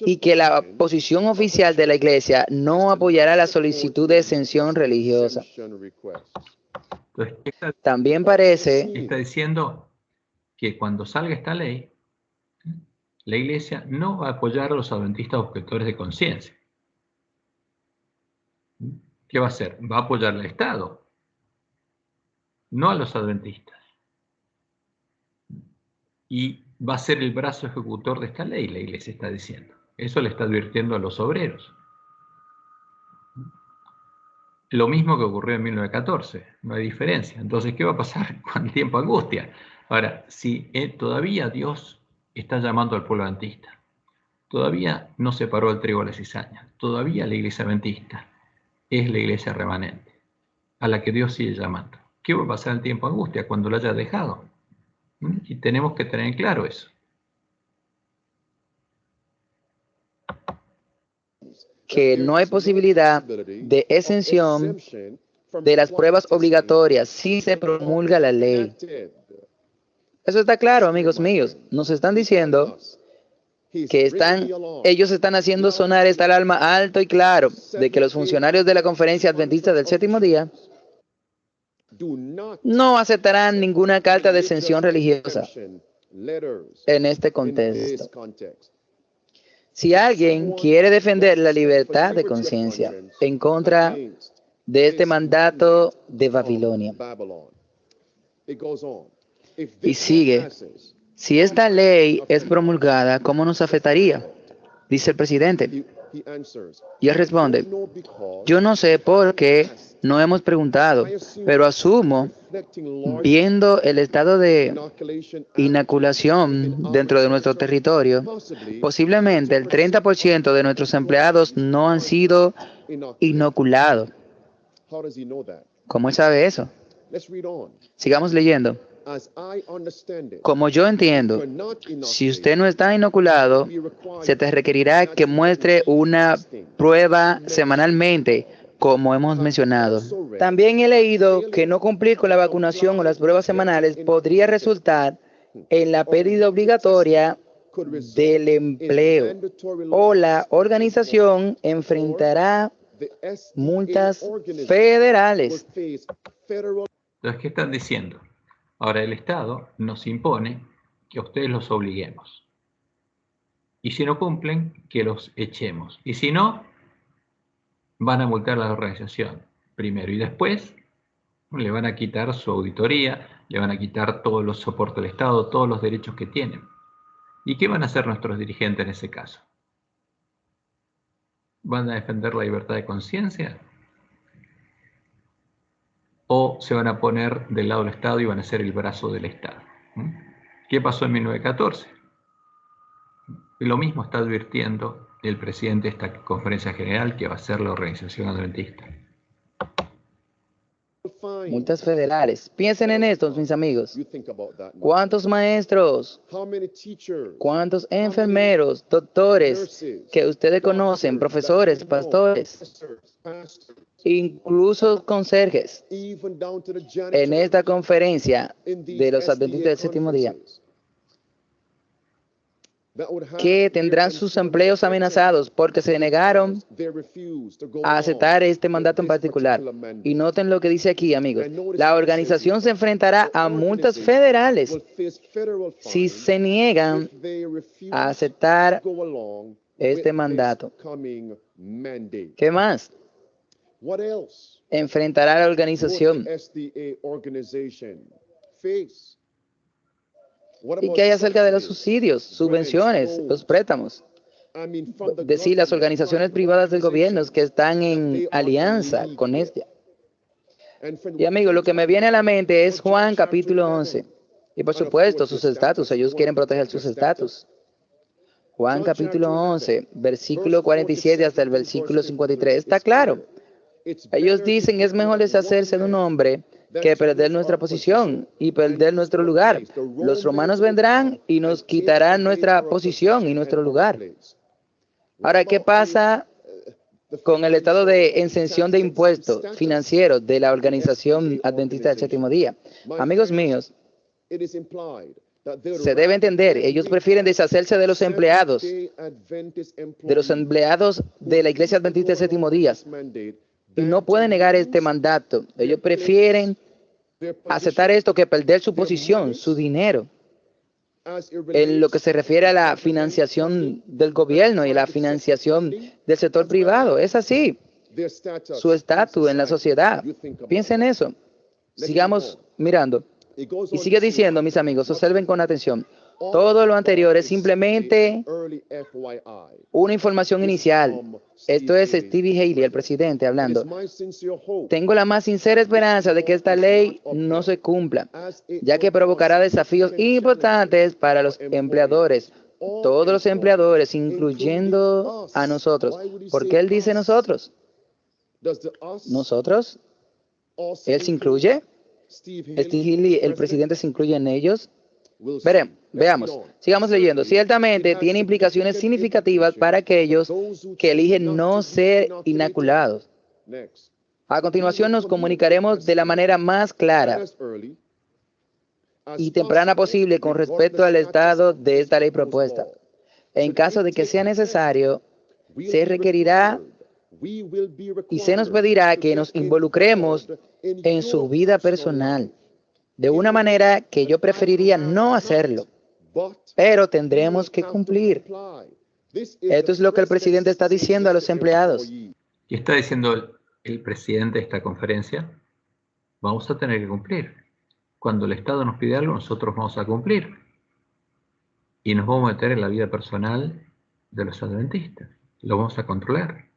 y que la posición oficial de la iglesia no apoyará la solicitud de exención religiosa. Entonces, También parece está diciendo que cuando salga esta ley, la iglesia no va a apoyar a los adventistas objetores de conciencia. ¿Qué va a hacer? Va a apoyar al Estado, no a los adventistas. Y va a ser el brazo ejecutor de esta ley, la iglesia está diciendo. Eso le está advirtiendo a los obreros. Lo mismo que ocurrió en 1914, no hay diferencia. Entonces, ¿qué va a pasar con el tiempo de angustia? Ahora, si todavía Dios está llamando al pueblo adventista, todavía no separó el trigo de la cizaña, todavía la iglesia adventista es la iglesia remanente, a la que Dios sigue llamando. ¿Qué va a pasar en el tiempo de angustia cuando lo haya dejado? Y tenemos que tener claro eso. que no hay posibilidad de exención de las pruebas obligatorias si se promulga la ley. Eso está claro, amigos míos. Nos están diciendo que ellos están haciendo sonar esta alarma alto y claro de que los funcionarios de la Conferencia Adventista del Séptimo Día no aceptarán ninguna carta de exención religiosa en este contexto. Si alguien quiere defender la libertad de conciencia en contra de este mandato de Babilonia, y sigue, si esta ley es promulgada, ¿cómo nos afectaría? Dice el presidente. Y él responde, yo no sé por qué no hemos preguntado, pero asumo, viendo el estado de inoculación dentro de nuestro territorio, posiblemente el 30% de nuestros empleados no han sido inoculados. ¿Cómo él sabe eso? Sigamos leyendo. Como yo entiendo, si usted no está inoculado, se te requerirá que muestre una prueba semanalmente, como hemos mencionado. También he leído que no cumplir con la vacunación o las pruebas semanales podría resultar en la pérdida obligatoria del empleo, o la organización enfrentará multas federales. Entonces, ¿qué están diciendo? Ahora el Estado nos impone que a ustedes los obliguemos. Y si no cumplen, que los echemos. Y si no, van a multar a la organización primero. Y después le van a quitar su auditoría, le van a quitar todos los soportes del Estado, todos los derechos que tienen. ¿Y qué van a hacer nuestros dirigentes en ese caso? ¿Van a defender la libertad de conciencia? ¿O se van a poner del lado del Estado y van a ser el brazo del Estado? ¿Qué pasó en 1914? Lo mismo está advirtiendo el presidente de esta conferencia general que va a ser la organización adventista. Multas federales. Piensen en esto, mis amigos. ¿Cuántos maestros, cuántos enfermeros, doctores que ustedes conocen, profesores, pastores, incluso conserjes, en esta conferencia de los adventistas del séptimo día, que tendrán sus empleos amenazados porque se negaron a aceptar este mandato en particular? Y noten lo que dice aquí, amigos. La organización se enfrentará a multas federales si se niegan a aceptar este mandato. ¿Qué más? Enfrentará a la organización. ¿Y qué hay acerca de los subsidios, subvenciones, los préstamos? Decir, las organizaciones privadas del gobierno que están en alianza con esta. Y amigos, lo que me viene a la mente es Juan capítulo 11. Y por supuesto, sus estatus. Ellos quieren proteger sus estatus. Juan capítulo 11, versículo 47 hasta el versículo 53. Está claro. Ellos dicen, es mejor deshacerse de un hombre que perder nuestra posición y perder nuestro lugar. Los romanos vendrán y nos quitarán nuestra posición y nuestro lugar. Ahora, ¿qué pasa con el estado de exención de impuestos financieros de la organización adventista del séptimo día? Amigos míos, se debe entender, ellos prefieren deshacerse de los empleados de la iglesia adventista del séptimo día. Y no pueden negar este mandato. Ellos prefieren aceptar esto que perder su posición, su dinero. En lo que se refiere a la financiación del gobierno y la financiación del sector privado. Es así. Su estatus en la sociedad. Piensen en eso. Sigamos mirando. Y sigue diciendo, mis amigos, observen con atención. Todo lo anterior es simplemente una información inicial. Esto es Stevie Haley, el presidente, hablando. Tengo la más sincera esperanza de que esta ley no se cumpla, ya que provocará desafíos importantes para los empleadores, todos los empleadores, incluyendo a nosotros. ¿Por qué él dice nosotros? ¿Nosotros? ¿Él se incluye? ¿Steve Haley, el presidente, se incluye en ellos? Veamos, sigamos leyendo. Ciertamente tiene implicaciones significativas para aquellos que eligen no ser inoculados. A continuación nos comunicaremos de la manera más clara y temprana posible con respecto al estado de esta ley propuesta. En caso de que sea necesario, se requerirá y se nos pedirá que nos involucremos en su vida personal, de una manera que yo preferiría no hacerlo, pero tendremos que cumplir. Esto es lo que el presidente está diciendo a los empleados. Y está diciendo el presidente de esta conferencia, vamos a tener que cumplir. Cuando el Estado nos pide algo, nosotros vamos a cumplir. Y nos vamos a meter en la vida personal de los adventistas. Lo vamos a controlar.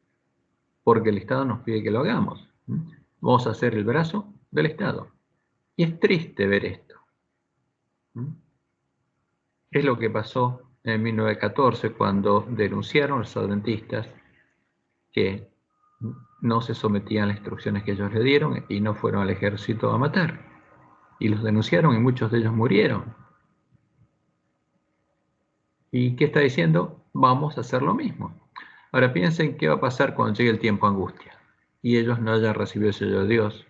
Porque el Estado nos pide que lo hagamos. Vamos a hacer el brazo del Estado. Y es triste ver esto. Es lo que pasó en 1914 cuando denunciaron los adventistas que no se sometían a las instrucciones que ellos le dieron y no fueron al ejército a matar. Y los denunciaron y muchos de ellos murieron. ¿Y qué está diciendo? Vamos a hacer lo mismo. Ahora piensen qué va a pasar cuando llegue el tiempo de angustia y ellos no hayan recibido el sello de Dios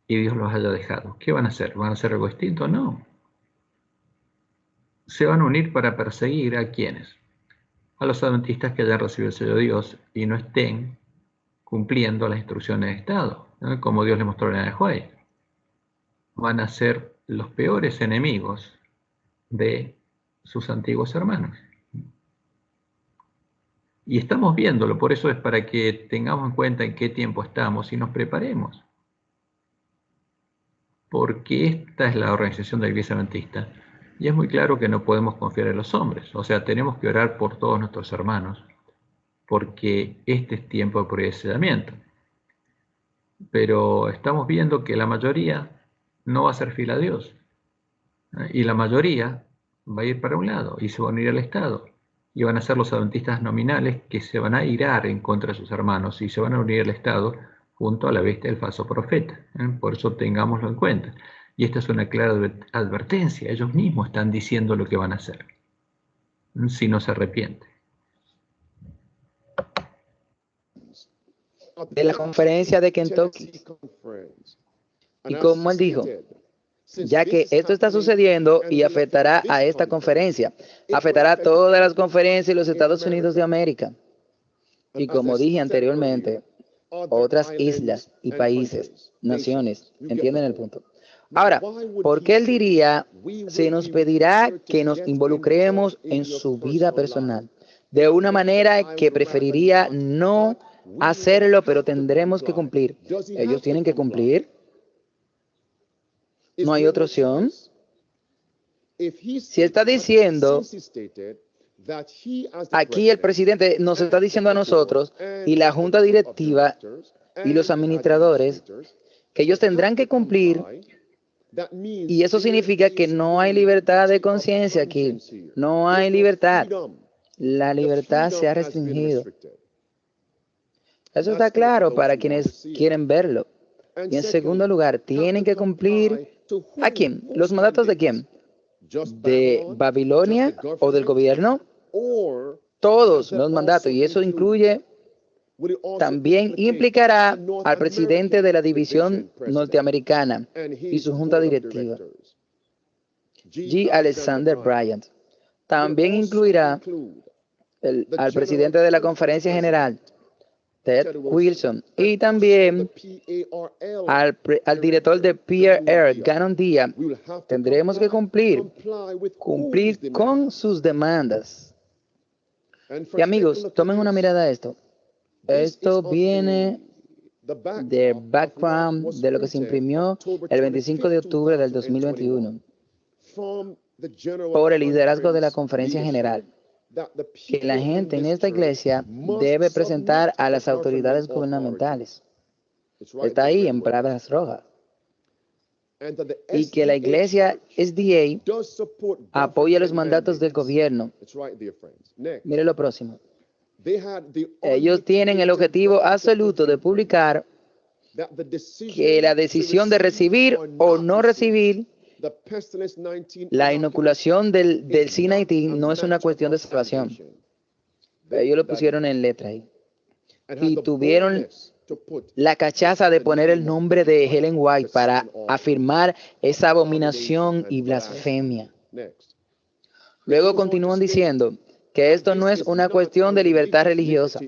y Dios los haya dejado. ¿Qué van a hacer? ¿Van a hacer algo distinto? No. Se van a unir para perseguir ¿a quiénes? A los adventistas que hayan recibido el sello de Dios y no estén cumpliendo las instrucciones de Estado, ¿no? Como Dios les mostró en el juez. Van a ser los peores enemigos de sus antiguos hermanos. Y estamos viéndolo, por eso es para que tengamos en cuenta en qué tiempo estamos y nos preparemos. Porque esta es la organización de la Iglesia Adventista. Y es muy claro que no podemos confiar en los hombres. O sea, tenemos que orar por todos nuestros hermanos, porque este es tiempo de prueba y sellamiento. Pero estamos viendo que la mayoría no va a ser fiel a Dios. Y la mayoría va a ir para un lado y se van a ir al Estado. Y van a ser los adventistas nominales que se van a irar en contra de sus hermanos y se van a unir al Estado junto a la bestia del falso profeta. Por eso tengámoslo en cuenta. Y esta es una clara advertencia. Ellos mismos están diciendo lo que van a hacer si no se arrepienten. De la conferencia de Kentucky. Y como él dijo, ya que esto está sucediendo y afectará a esta conferencia, afectará a todas las conferencias de los Estados Unidos de América. Y como dije anteriormente, otras islas y países, naciones, ¿entienden el punto? Ahora, ¿por qué él diría, se nos pedirá que nos involucremos en su vida personal? De una manera que preferiría no hacerlo, pero tendremos que cumplir. Ellos tienen que cumplir. No hay otra opción. Si está diciendo, aquí el presidente nos está diciendo a nosotros y la junta directiva y los administradores que ellos tendrán que cumplir, y eso significa que no hay libertad de conciencia aquí. No hay libertad. La libertad se ha restringido. Eso está claro para quienes quieren verlo. Y en segundo lugar, tienen que cumplir ¿a quién? ¿Los mandatos de quién? ¿De Babilonia o del gobierno? Todos los mandatos, y eso incluye, también implicará al presidente de la división norteamericana y su junta directiva, G. Alexander Bryant. También incluirá al presidente de la conferencia general, Ted Wilson, y también al director de PRR, Gannon Díaz. Tendremos que cumplir con sus demandas. Y amigos, tomen una mirada a esto. Esto viene del background de lo que se imprimió el 25 de octubre del 2021 por el liderazgo de la conferencia general, que la gente en esta iglesia debe presentar a las autoridades gubernamentales. Está ahí en palabras rojas. Y que la iglesia SDA apoya los mandatos del gobierno. Mire lo próximo. Ellos tienen el objetivo absoluto de publicar que la decisión de recibir o no recibir la inoculación del C-19 no es una cuestión de salvación. Ellos lo pusieron en letra ahí. Y tuvieron la cachaza de poner el nombre de Ellen White para afirmar esa abominación y blasfemia. Luego continúan diciendo que esto no es una cuestión de libertad religiosa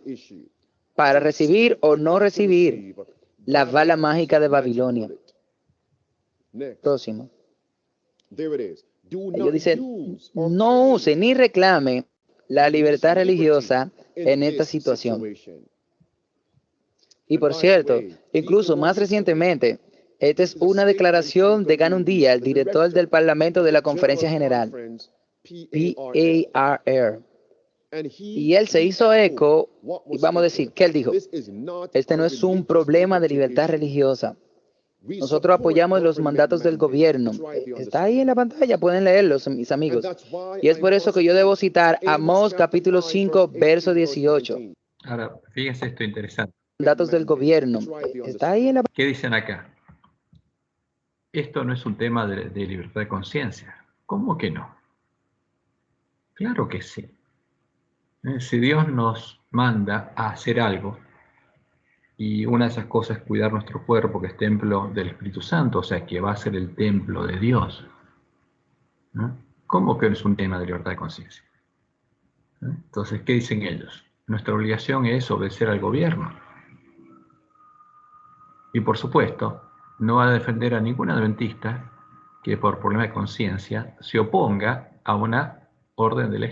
para recibir o no recibir la bala mágica de Babilonia. Próximo. Ellos dicen, no use ni reclame la libertad religiosa en esta situación. Y por cierto, incluso más recientemente, esta es una declaración de Ganundía, el director del Parlamento de la Conferencia General, PARR. Y él se hizo eco, y vamos a decir, ¿qué él dijo? Este no es un problema de libertad religiosa. Nosotros apoyamos los mandatos del gobierno. Está ahí en la pantalla, pueden leerlos, mis amigos. Y es por eso que yo debo citar Amós capítulo 5, verso 18. Ahora, fíjense esto interesante. Mandatos del gobierno. Está ahí en la ¿Qué dicen acá? Esto no es un tema de libertad de conciencia. ¿Cómo que no? Claro que sí. Si Dios nos manda a hacer algo, y una de esas cosas es cuidar nuestro cuerpo, que es templo del Espíritu Santo, o sea, que va a ser el templo de Dios, ¿no? ¿Cómo que no es un tema de libertad de conciencia? Entonces, ¿qué dicen ellos? Nuestra obligación es obedecer al gobierno. Y por supuesto, no va a defender a ningún adventista que por problema de conciencia se oponga a una orden del Estado.